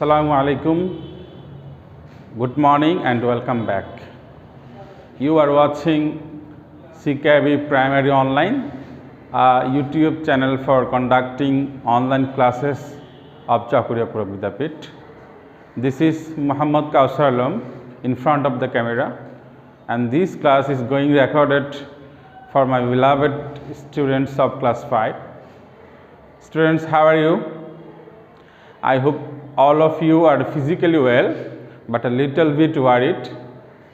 Assalamu alaikum. Good morning and welcome back. You are watching CKB Primary Online, a YouTube channel for conducting online classes of Chakuriya Pura Vidyapith. This is Muhammad Kausar Alam in front of the camera, and this class is going recorded for my beloved students of class 5. Students, how are you? I hope all of you are physically well, but a little bit worried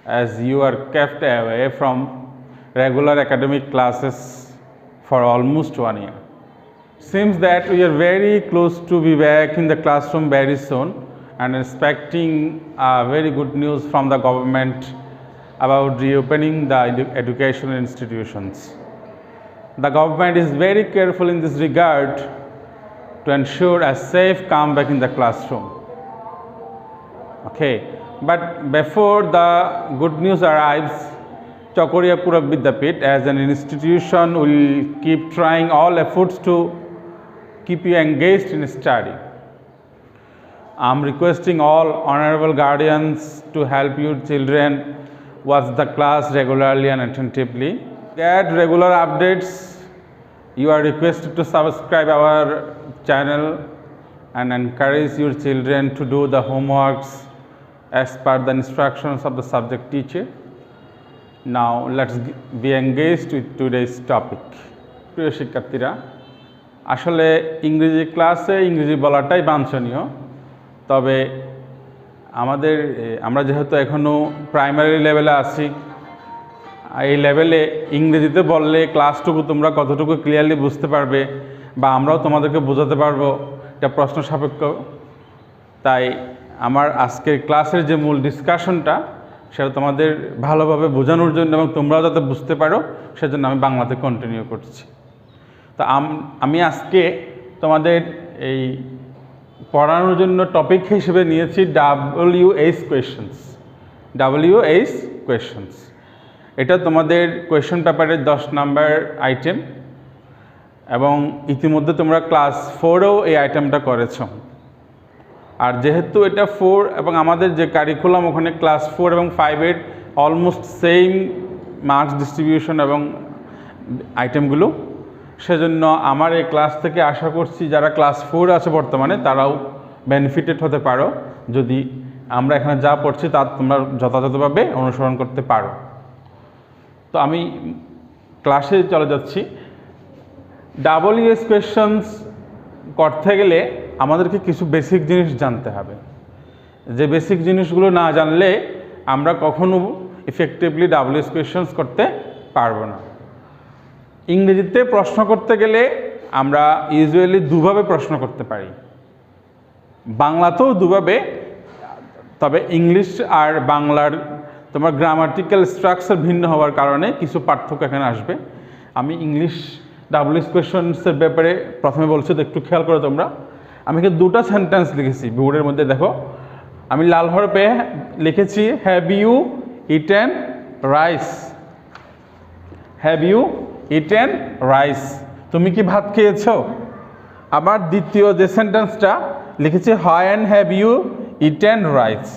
as you are kept away from regular academic classes for almost 1 year. Seems that we are very close to be back in the classroom very soon and expecting very good news from the government about reopening the educational institutions. The government is very careful in this regard to ensure a safe comeback in the classroom. Okay, but before the good news arrives, Chakuriya Pura Vidyapith as an institution will keep trying all efforts to keep you engaged in study. I am requesting all honorable guardians to help your children watch the class regularly and attentively. Get regular updates. You are requested to subscribe our channel and encourage your children to do the homeworks as per the instructions of the subject teacher. Now let's be engaged with today's topic. প্রিয় শিক্ষার্থীরা, আসলে ইংরেজি ক্লাসে ইংরেজি বলাটাই বাঞ্ছনীয়, তবে আমরা যেহেতু এখনও প্রাইমারি লেভেলে আছি, এই লেভেলে ইংরেজিতে বললে ক্লাসটুকু তোমরা কতটুকু ক্লিয়ারলি বুঝতে পারবে বা আমরাও তোমাদেরকে বোঝাতে পারবো, এটা প্রশ্ন সাপেক্ষ। তাই আমার আজকের ক্লাসের যে মূল ডিসকাশনটা সেটা তোমাদের ভালোভাবে বোঝানোর জন্য এবং তোমরাও যাতে বুঝতে পারো সেজন্য আমি বাংলাতে কন্টিনিউ করছি। তো আমি আজকে তোমাদের এই পড়ানোর জন্য টপিক হিসেবে নিয়েছি WH কোয়েশ্চেন্স। এটা তোমাদের কোয়েশ্চেন পেপারের 10 নম্বর আইটেম এবং ইতিমধ্যে তোমরা ক্লাস 4এও এই আইটেমটা করেছো। আর যেহেতু এটা 4 এবং আমাদের যে কারিকুলাম ওখানে ক্লাস 4 এবং 5-এর অলমোস্ট সেম মার্কস ডিস্ট্রিবিউশন এবং আইটেমগুলো, সেজন্য আমার এই ক্লাস থেকে আশা করছি যারা ক্লাস 4 আছে বর্তমানে তারাও বেনিফিটেড হতে পারো যদি আমরা এখানে যা পড়ছি তা তোমরা যথাযথভাবে অনুসরণ করতে পারো। তো আমি ক্লাসে চলে যাচ্ছি। WH কোয়েশ্চেন্স করতে গেলে আমাদেরকে কিছু বেসিক জিনিস জানতে হবে, যে বেসিক জিনিসগুলো না জানলে আমরা কখনো ইফেক্টিভলি WH কোয়েশ্চেন্স করতে পারবো না। ইংরেজিতে প্রশ্ন করতে গেলে আমরা ইউজুয়ালি দুভাবে প্রশ্ন করতে পারি, বাংলাতেও দুভাবে, তবে ইংলিশ আর বাংলার তোমার গ্রামাটিক্যাল স্ট্রাকচার ভিন্ন হওয়ার কারণে কিছু পার্থক্য এখানে আসবে। আমি ইংলিশ WH কোয়েশ্চেন্সের ব্যাপারে প্রথমে বলছি, তো একটু খেয়াল করো তোমরা। আমি এখানে 2টা সেন্টেন্স লিখেছি বোর্ডের মধ্যে, দেখো আমি লাল হরফে লিখেছি have you eaten rice. Have you eaten rice, তুমি কি ভাত খেয়েছো? আবার দ্বিতীয় যে সেন্টেন্সটা লিখেছি when have you eaten rice.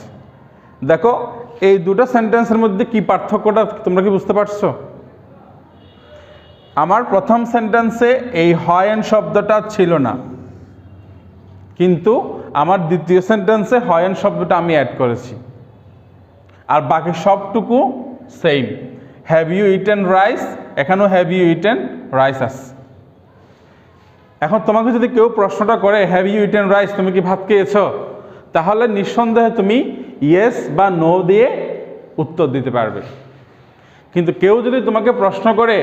দেখো এই 2টা সেন্টেন্সের মধ্যে কি পার্থক্যটা তোমরা কি বুঝতে পারছো? আমার প্রথম সেন্টেন্সে এই হোয়েন শব্দটা ছিল না, কিন্তু আমার দ্বিতীয় সেন্টেন্সে হোয়েন শব্দটা আমি অ্যাড করেছি, আর বাকি সবটুকু same. Have you eaten rice, এখানেও হ্যাভ ইউ ইটেন রাইস আছে। এখন তোমাকে যদি কেউ প্রশ্নটা করে হ্যাভ ইউ ইটেন রাইস, তুমি কি ভাত খেয়েছো, তাহলে নিঃসন্দেহে তুমি ইয়েস বা নো দিয়ে উত্তর দিতে পারবে। কিন্তু কেউ যদি তোমাকে প্রশ্ন করে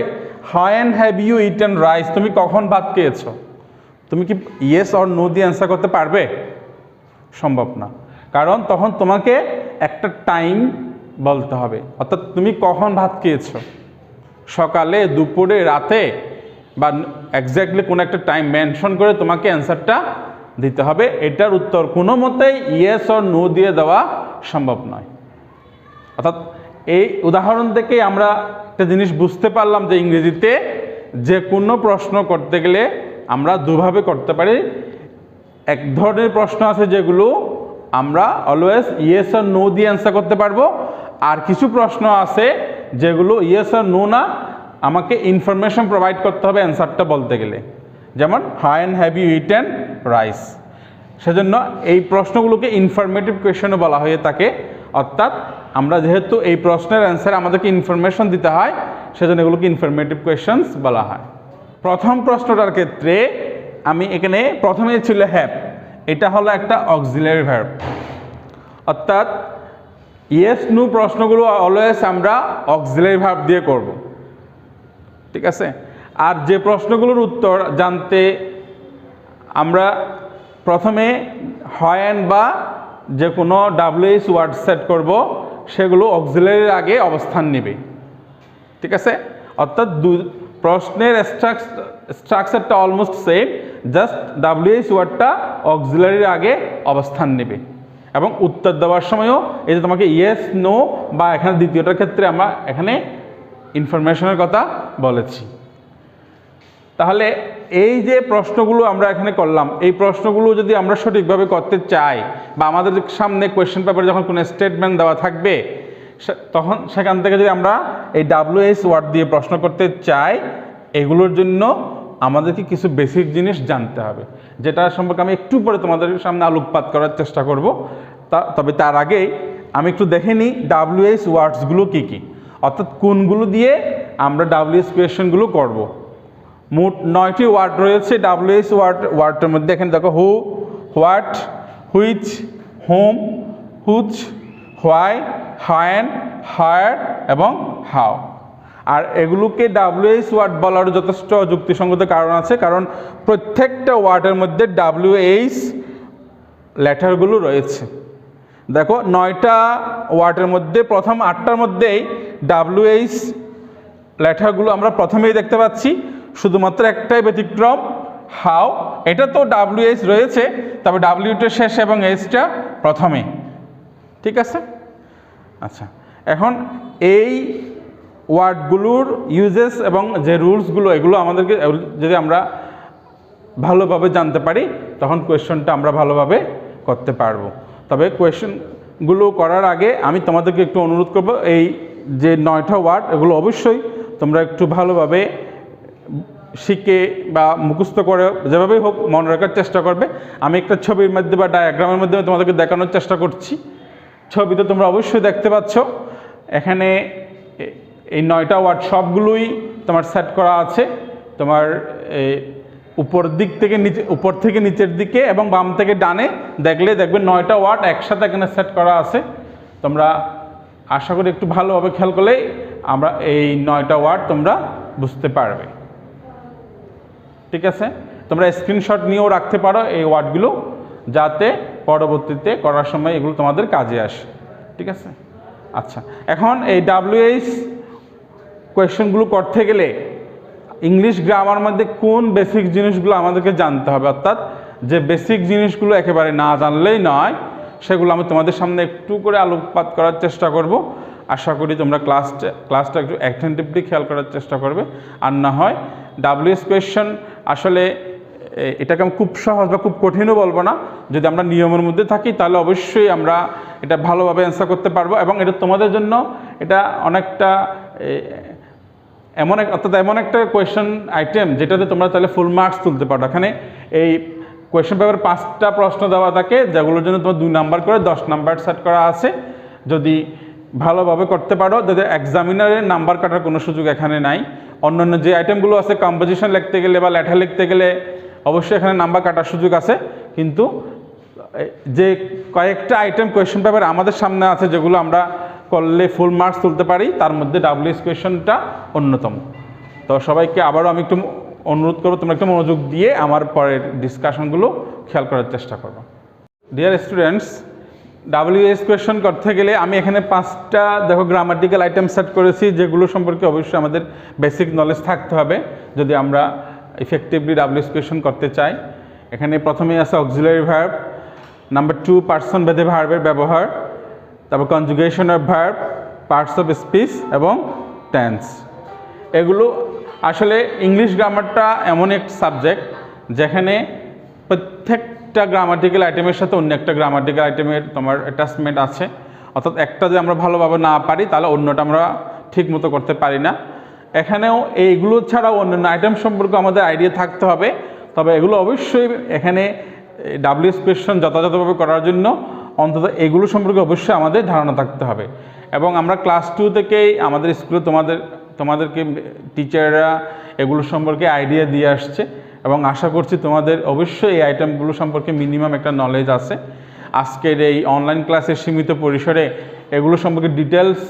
when have you eaten rice, তুমি কখন ভাত খেয়েছো, তুমি কি ইয়েস অর নো দিয়ে অ্যান্সার করতে পারবে? সম্ভব না, কারণ তখন তোমাকে একটা টাইম বলতে হবে, অর্থাৎ তুমি কখন ভাত খেয়েছো, সকালে, দুপুরে, রাতে, বা এক্স্যাক্টলি কোনো একটা টাইম মেনশন করে তোমাকে অ্যান্সারটা দিতে হবে। এটার উত্তর কোনো মতেই ইয়েস অর নো দিয়ে দেওয়া সম্ভব নয়। অর্থাৎ এই উদাহরণ থেকে আমরা একটা জিনিস বুঝতে পারলাম যে ইংরেজিতে যে কোনো প্রশ্ন করতে গেলে আমরা দুভাবে করতে পারি। এক ধরনের প্রশ্ন আছে যেগুলো আমরা অলওয়েজ ইয়েস আর নো দিয়ে অ্যান্সার করতে পারবো। আর কিছু প্রশ্ন আছে যেগুলো ইয়েস আর নো না, আমাকে ইনফরমেশন প্রোভাইড করতে হবে অ্যান্সারটা বলতে গেলে, যেমন when have you eaten rice. সেজন্য এই প্রশ্নগুলোকে ইনফরমেটিভ কোয়েশনও বলা হয়ে থাকে, অর্থাৎ আমরা যেহেতু এই প্রশ্নের অ্যান্সারে আমাদেরকে ইনফরমেশন দিতে হয়, সেজন্য এগুলোকে ইনফরমেটিভ কোয়েশনস বলা হয়। প্রথম প্রশ্নটার ক্ষেত্রে আমি এখানে প্রথমেই ছিল হ্যাভ, এটা হলো একটা অক্সিলারি ভার্ব, অর্থাৎ ইয়েস নো প্রশ্নগুলো অলওয়েজ আমরা অক্সিলারি ভার্ব দিয়ে করব, ঠিক আছে। আর যে প্রশ্নগুলোর উত্তর জানতে আমরা প্রথমে হোয়েন বা যে কোনো WH ওয়ার্ড সেট করব, সেগুলো অক্সিলারির আগে অবস্থান নেবে, ঠিক আছে। অর্থাৎ প্রশ্নের স্ট্রাকচারটা অলমোস্ট সেম, জাস্ট WH ওয়ার্ডটা অক্সিলারির আগে অবস্থান নেবে। এবং উত্তর দেওয়ার সময়ও এই যে তোমাকে ইয়েস নো বা এখানে দ্বিতীয়টার ক্ষেত্রে আমরা এখানে ইনফরমেশনের কথা বলেছি। তাহলে এই যে প্রশ্নগুলো আমরা এখানে করলাম, এই প্রশ্নগুলো যদি আমরা সঠিকভাবে করতে চাই বা আমাদের সামনে কোয়েশ্চেন পেপারে যখন কোনো স্টেটমেন্ট দেওয়া থাকবে, তখন সেখান থেকে যদি আমরা এই WH ওয়ার্ড দিয়ে প্রশ্ন করতে চাই, এগুলোর জন্য আমাদেরকে কিছু বেসিক জিনিস জানতে হবে, যেটা সম্পর্কে আমি একটু পরে তোমাদের সামনে আলোকপাত করার চেষ্টা করব। তবে তার আগেই আমি একটু দেখে নিই WH ওয়ার্ডসগুলো কী কী, অর্থাৎ কোনগুলো দিয়ে আমরা WH কোয়েশ্চেনগুলো করব। মোট 9টি ওয়ার্ড রয়েছে WH ওয়ার্ডের মধ্যে। এখানে দেখো who, what, which, whom, whose, why, when, where এবং হাউ। আর এগুলোকে WH ওয়ার্ড বলার যথেষ্ট যুক্তিসঙ্গত কারণ আছে, কারণ প্রত্যেকটা ওয়ার্ডের মধ্যে WH লেটারগুলো রয়েছে। দেখো 9টা ওয়ার্ডের মধ্যে প্রথম 8টার মধ্যেই WH লেটারগুলো আমরা প্রথমেই দেখতে পাচ্ছি, শুধুমাত্র একটাই ব্যতিক্রম হাউ, এটা তো WH রয়েছে, তবে Wটা শেষে এবং Hটা প্রথমে, ঠিক আছে। আচ্ছা, এখন এই ওয়ার্ডগুলোর ইউজেস এবং যে রুলসগুলো, এগুলো আমাদেরকে যদি আমরা ভালোভাবে জানতে পারি, তখন কোয়েশ্চনটা আমরা ভালোভাবে করতে পারবো। তবে কোয়েশ্চনগুলো করার আগে আমি তোমাদেরকে একটু অনুরোধ করব, এই যে 9টা ওয়ার্ড, এগুলো অবশ্যই তোমরা একটু ভালোভাবে শিখে বা মুখস্থ করে যেভাবেই হোক মনে রাখার চেষ্টা করবে। আমি একটা ছবির মধ্যে বা ডায়াগ্রামের মাধ্যমে তোমাদেরকে দেখানোর চেষ্টা করছি। ছবিতে তোমরা অবশ্যই দেখতে পাচ্ছ, এখানে এই 9টা ওয়ার্ড সবগুলোই তোমার সেট করা আছে। তোমার উপর থেকে নিচের দিকে এবং বাম থেকে ডানে দেখলে দেখবে 9টা ওয়ার্ড একসাথে এখানে সেট করা আছে। তোমরা আশা করি একটু ভালোভাবে খেয়াল করলেই আমরা এই 9টা ওয়ার্ড তোমরা বুঝতে পারবে, ঠিক আছে। তোমরা স্ক্রিনশট নিয়েও রাখতে পারো এই ওয়ার্ডগুলো, যাতে পরবর্তীতে করার সময় এগুলো তোমাদের কাজে আসে, ঠিক আছে। আচ্ছা, এখন এই WH কোয়েশ্চেনগুলো করতে গেলে ইংলিশ গ্রামার মধ্যে কোন বেসিক জিনিসগুলো আমাদেরকে জানতে হবে, অর্থাৎ যে বেসিক জিনিসগুলো একেবারে না জানলেই নয়, সেগুলো আমি তোমাদের সামনে একটু করে আলোকপাত করার চেষ্টা করব। আশা করি তোমরা ক্লাসটা একটু অ্যাটেনটিভলি খেয়াল করার চেষ্টা করবে। আর না হয় WH কোয়েশ্চেন আসলে এটাকে আমি খুব সহজ বা খুব কঠিনও বলবো না, যদি আমরা নিয়মের মধ্যে থাকি তাহলে অবশ্যই আমরা এটা ভালোভাবে অ্যান্সার করতে পারবো। এবং এটা তোমাদের জন্য এটা অনেকটা এমন একটা কোয়েশ্চেন আইটেম যেটাতে তোমরা তাহলে ফুল মার্কস তুলতে পারো। এখানে এই কোয়েশ্চেন পেপার 5টা প্রশ্ন দেওয়া থাকে, যেগুলোর জন্য তোমার 2 নাম্বার করে 10 নাম্বার সেট করা আছে। যদি ভালোভাবে করতে পারো, যাতে এক্সামিনারের নাম্বার কাটার কোনো সুযোগ এখানে নাই। অন্যান্য যে আইটেমগুলো আছে, কম্পোজিশন লিখতে গেলে বা লেটার লিখতে গেলে অবশ্যই এখানে নাম্বার কাটার সুযোগ আছে, কিন্তু যে কয়েকটা আইটেম কোয়েশ্চেন পেপার আমাদের সামনে আছে যেগুলো আমরা করলে ফুল মার্কস তুলতে পারি, তার মধ্যে WH কোয়েশ্চেনটা অন্যতম। তো সবাইকে আবারও আমি একটু অনুরোধ করবো, তোমরা একটু মনোযোগ দিয়ে আমার পরের ডিসকাশনগুলো খেয়াল করার চেষ্টা করবো। ডিয়ার স্টুডেন্টস, WH কোয়েশ্চেন করতে গেলে আমি এখানে 5টা দেখো গ্রামাটিক্যাল আইটেম সেট করেছি, যেগুলো সম্পর্কে অবশ্যই আমাদের বেসিক নলেজ থাকতে হবে যদি আমরা ইফেক্টিভলি WH কোয়েশ্চেন করতে চাই। এখানে প্রথমেই আছে অক্সিলারি ভার্ব, নাম্বার 2 পার্সন ভেদে ভার্বের ব্যবহার, তারপর conjugation of verb, parts of speech এবং টেন্স। এগুলো আসলে ইংলিশ গ্রামারটা এমন এক সাবজেক্ট যেখানে প্রত্যেকটা একটা গ্রামাটিক্যাল আইটেমের সাথে অন্য একটা গ্রামাটিক্যাল আইটেমের তোমার অ্যাটাচমেন্ট আছে, অর্থাৎ একটা যে আমরা ভালোভাবে না পারি তাহলে অন্যটা আমরা ঠিক মতো করতে পারি না। এখানেও এইগুলো ছাড়াও অন্যান্য আইটেম সম্পর্কে আমাদের আইডিয়া থাকতে হবে, তবে এগুলো অবশ্যই এখানে ডাব্লিউএস কোয়েশ্চন যথাযথভাবে করার জন্য অন্তত এগুলো সম্পর্কে অবশ্যই আমাদের ধারণা থাকতে হবে। এবং আমরা ক্লাস 2 থেকেই আমাদের স্কুলে তোমাদেরকে টিচাররা এগুলো সম্পর্কে আইডিয়া দিয়ে আসছে এবং আশা করছি তোমাদের অবশ্যই এই আইটেমগুলো সম্পর্কে মিনিমাম একটা নলেজ আছে। আজকের এই অনলাইন ক্লাসের সীমিত পরিসরে এগুলো সম্পর্কে ডিটেলস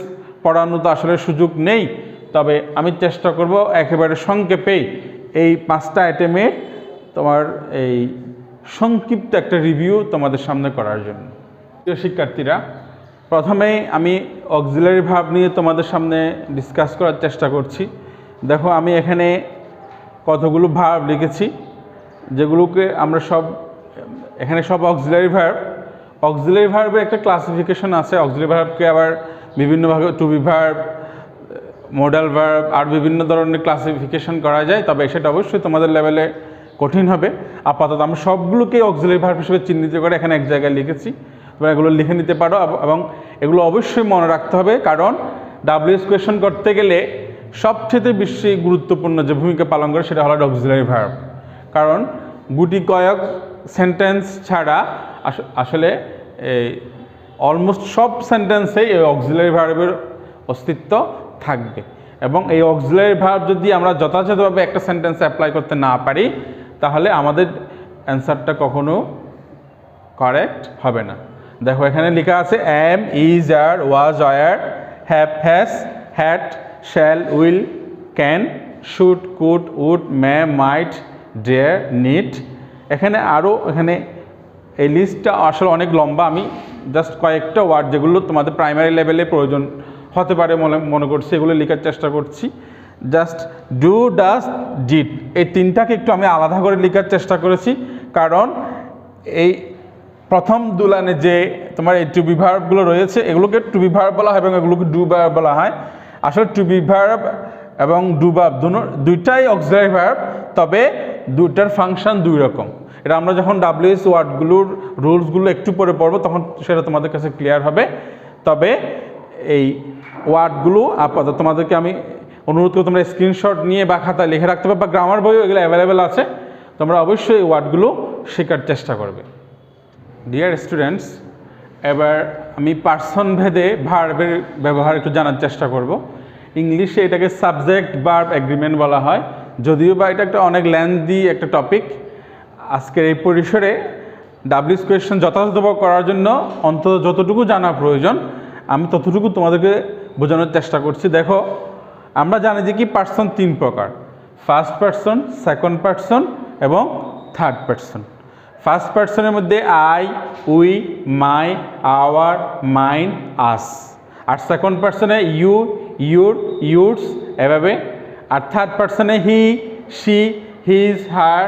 পড়ানো তো আসলে সুযোগ নেই, তবে আমি চেষ্টা করব একেবারে সংক্ষেপেই এই 5টা আইটেমে তোমার এই সংক্ষিপ্ত একটা রিভিউ তোমাদের সামনে করার জন্য। প্রিয় শিক্ষার্থীরা, প্রথমেই আমি অক্সিলারি ভার্ব নিয়ে তোমাদের সামনে ডিসকাস করার চেষ্টা করছি। দেখো আমি এখানে কতগুলো ভার্ব লিখেছি, যেগুলোকে আমরা এখানে সব অক্সিলারি ভার্ব। অক্সিলারি ভার্বের একটা ক্লাসিফিকেশন আছে। অক্সিলারি ভার্বকে আবার বিভিন্নভাবে to be verb, modal verb আর বিভিন্ন ধরনের ক্লাসিফিকেশন করা যায়, তবে সেটা অবশ্যই তোমাদের লেভেলে কঠিন হবে। আপাতত আমরা সবগুলোকে অক্সিলারি ভার্ব হিসেবে চিহ্নিত করে এখানে এক জায়গায় লিখেছি, তোমরা এগুলো লিখে নিতে পারো এবং এগুলো অবশ্যই মনে রাখতে হবে, কারণ ডাব্লিউএস কোয়েশ্চন করতে গেলে সবচেয়ে বেশি গুরুত্বপূর্ণ যে ভূমিকা পালন করে সেটা হলো অক্সিলারি ভার্ব। কারণ গুটি কয়েক সেন্টেন্স ছাড়া আসলে এই অলমোস্ট সব সেন্টেন্সেই এই অক্সিলারি ভার্বের অস্তিত্ব থাকবে, এবং এই অক্সিলারি ভার্ব যদি আমরা যথাযথভাবে একটা সেন্টেন্সে অ্যাপ্লাই করতে না পারি তাহলে আমাদের অ্যান্সারটা কখনো কারেক্ট হবে না। দেখো এখানে লেখা আছে am, is, are, was, were, have, has, had, shall, will, can, should, could, would, may, might, dare, need. এখানে এই লিস্টটা আসলে অনেক লম্বা, আমি জাস্ট কয়েকটা ওয়ার্ড যেগুলো তোমাদের প্রাইমারি লেভেলে প্রয়োজন হতে পারে মনে করছি এগুলো লেখার চেষ্টা করছি। জাস্ট ডু, ডাজ, ডিড, এই তিনটাকে একটু আমি আলাদা করে লেখার চেষ্টা করেছি, কারণ এই প্রথম দুলানে যে তোমার এই টু বি ভার্বগুলো রয়েছে এগুলোকে টু বি ভার্ব বলা হয় এবং এগুলোকে ডু ভার্ব বলা হয়। আসলে টু বি ভার্ব এবং ডু ভার্ব দুইটাই অক্সিলারি ভার্ব, তবে দুইটার ফাংশন দুই রকম। এটা আমরা যখন ডাব্লিউএস ওয়ার্ডগুলোর রুলসগুলো একটু পরে পড়বো তখন সেটা তোমাদের কাছে ক্লিয়ার হবে। তবে এই ওয়ার্ডগুলো আপাতত তোমাদেরকে আমি অনুরোধ করি তোমরা স্ক্রিনশট নিয়ে বা খাতায় লিখে রাখতে পারবে, বা গ্রামার বইও এগুলো অ্যাভেলেবেল আছে, তোমরা অবশ্যই এই ওয়ার্ডগুলো শেখার চেষ্টা করবে। ডিয়ার স্টুডেন্টস, এবার আমি পার্সন ভেদে ভার্বের ব্যবহার একটু জানার চেষ্টা করব। ইংলিশে এটাকে সাবজেক্ট ভার্ব এগ্রিমেন্ট বলা হয়, যদিও বা এটা একটা অনেক লেন্থি একটা টপিক। আজকের এই পরিসরে ডাব্লিউএস কোয়েশ্চন যথাযথভাবে করার জন্য অন্তত যতটুকু জানা প্রয়োজন আমি ততটুকু তোমাদেরকে বোঝানোর চেষ্টা করছি। দেখো আমরা জানি যে কি পার্সন 3 প্রকার, ফার্স্ট পার্সন, সেকেন্ড পার্সন এবং থার্ড পার্সন। ফার্স্ট পার্সনের মধ্যে I, we, my, our, mine, us. আর সেকেন্ড পার্সনে ইউ, ইউর, ইউরস এভাবে। আর থার্ড পার্সনে he, she, his, her,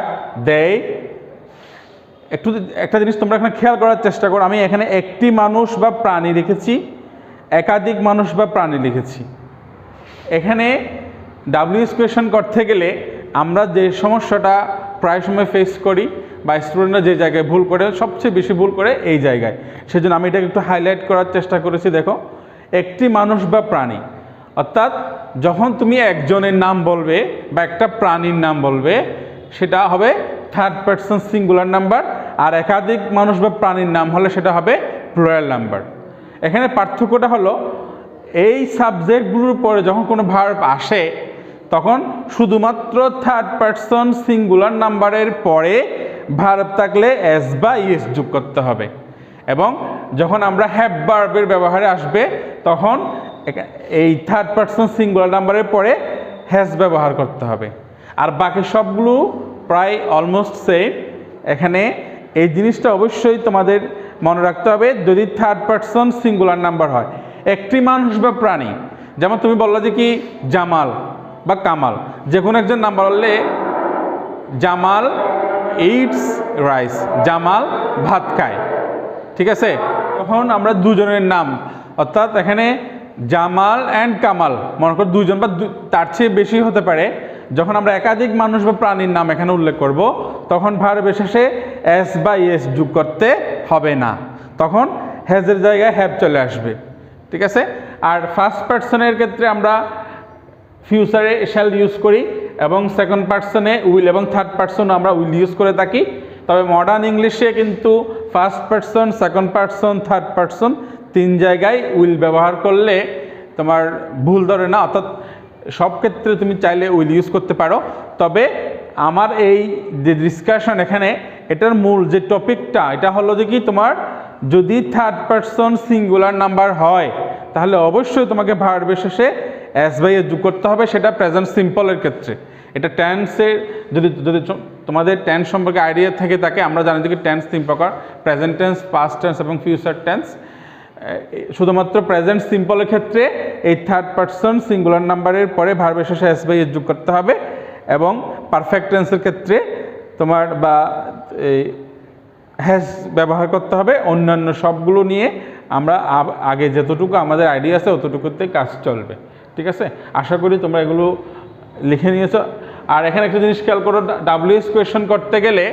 they. একটা জিনিস তোমরা এখানে খেয়াল করার চেষ্টা করো, আমি এখানে একটি মানুষ বা প্রাণী লিখেছি, একাধিক মানুষ বা প্রাণী লিখেছি। এখানে ডাব্লিউএস কোয়েশ্চন করতে গেলে আমরা যে সমস্যাটা প্রায় সময় ফেস করি বা স্টুডেন্টরা যে জায়গায় ভুল করে, সবচেয়ে বেশি ভুল করে এই জায়গায়, সেজন্য আমি এটাকে একটু হাইলাইট করার চেষ্টা করেছি। দেখো একটি মানুষ বা প্রাণী, অর্থাৎ যখন তুমি একজনের নাম বলবে বা একটা প্রাণীর নাম বলবে সেটা হবে থার্ড পার্সন সিঙ্গুলার নাম্বার, আর একাধিক মানুষ বা প্রাণীর নাম হলে সেটা হবে প্লুরাল নাম্বার। এখানে পার্থক্যটা হলো এই সাবজেক্টগুলোর পরে যখন কোনো ভার্ব আসে তখন শুধুমাত্র থার্ড পার্সন সিঙ্গুলার নাম্বারের পরে ভার্ব থাকলে এস বা ইএস যোগ করতে হবে, এবং যখন আমরা হ্যাভ ভার্বের ব্যবহারে আসবে তখন এই থার্ড পার্সন সিঙ্গুলার নাম্বারের পরে হ্যাজ ব্যবহার করতে হবে। আর বাকি সবগুলো প্রায় অলমোস্ট সেম। এখানে এই জিনিসটা অবশ্যই তোমাদের মনে রাখতে হবে, যদি থার্ড পার্সন সিঙ্গুলার নাম্বার হয়। একটি মানুষ বা প্রাণী, যেমন তুমি বললো যে কি জামাল বা কামাল, যে কোনো একজন নাম্বার বললে জামাল ইটস রাইস, জামাল ভাত খায়, ঠিক আছে। তখন আমরা দুজনের নাম, অর্থাৎ এখানে জামাল অ্যান্ড কামাল, মনে করো দুজন বা তার চেয়ে বেশি হতে পারে, যখন আমরা একাধিক মানুষ বা প্রাণীর নাম এখানে উল্লেখ করব তখন ভার্বের শেষে এস বা ইএস যোগ করতে হবে না, তখন হ্যাজের জায়গায় হ্যাভ চলে আসবে। ঠিক আছে। আর ফার্স্ট পার্সনের ক্ষেত্রে আমরা ফিউচারে শ্যাল ইউজ করি এবং সেকেন্ড পার্সনে উইল এবং থার্ড পার্সনও আমরা উইল ইউজ করে থাকি। তবে মডার্ন ইংলিশে কিন্তু first person, second person, third person 3 জায়গায় উইল ব্যবহার করলে তোমার ভুল ধরে না, অর্থাৎ সব ক্ষেত্রে তুমি চাইলে উইল ইউজ করতে পারো। তবে আমার এই যে ডিসকাশন এখানে, এটার মূল যে টপিকটা এটা হলো যে কি, তোমার যদি থার্ড পার্সন সিঙ্গুলার নাম্বার হয় তাহলে অবশ্যই তোমাকে ভার্বের শেষে এস বাই এস যোগ করতে হবে, সেটা প্রেজেন্ট সিম্পলের ক্ষেত্রে। এটা টেন্সের যদি যদি তোমাদের টেন্স সম্পর্কে আইডিয়া থেকে থাকে, আমরা জানি যে টেন্স 3 প্রকার, প্রেজেন্ট টেন্স, পাস্ট টেন্স এবং ফিউচার টেন্স। শুধুমাত্র প্রেজেন্ট সিম্পলের ক্ষেত্রে এই থার্ড পার্সন সিঙ্গুলার নাম্বারের পরে ভার্বের শেষে এস বাই এস যোগ করতে হবে, এবং পারফেক্ট টেন্সের ক্ষেত্রে তোমার বা হ্যাজ ব্যবহার করতে হবে। অন্যান্য সবগুলো নিয়ে আমরা আগে যতটুকু আমাদের আইডিয়া আছে অতটুকুতে কাজ চলবে। ঠিক আছে, আশা করি তোমরা এগুলো লিখে নিয়েছো। আর এখানে একটা জিনিস খেয়াল করো, ডাব্লিউএস কোয়েশন করতে গেলে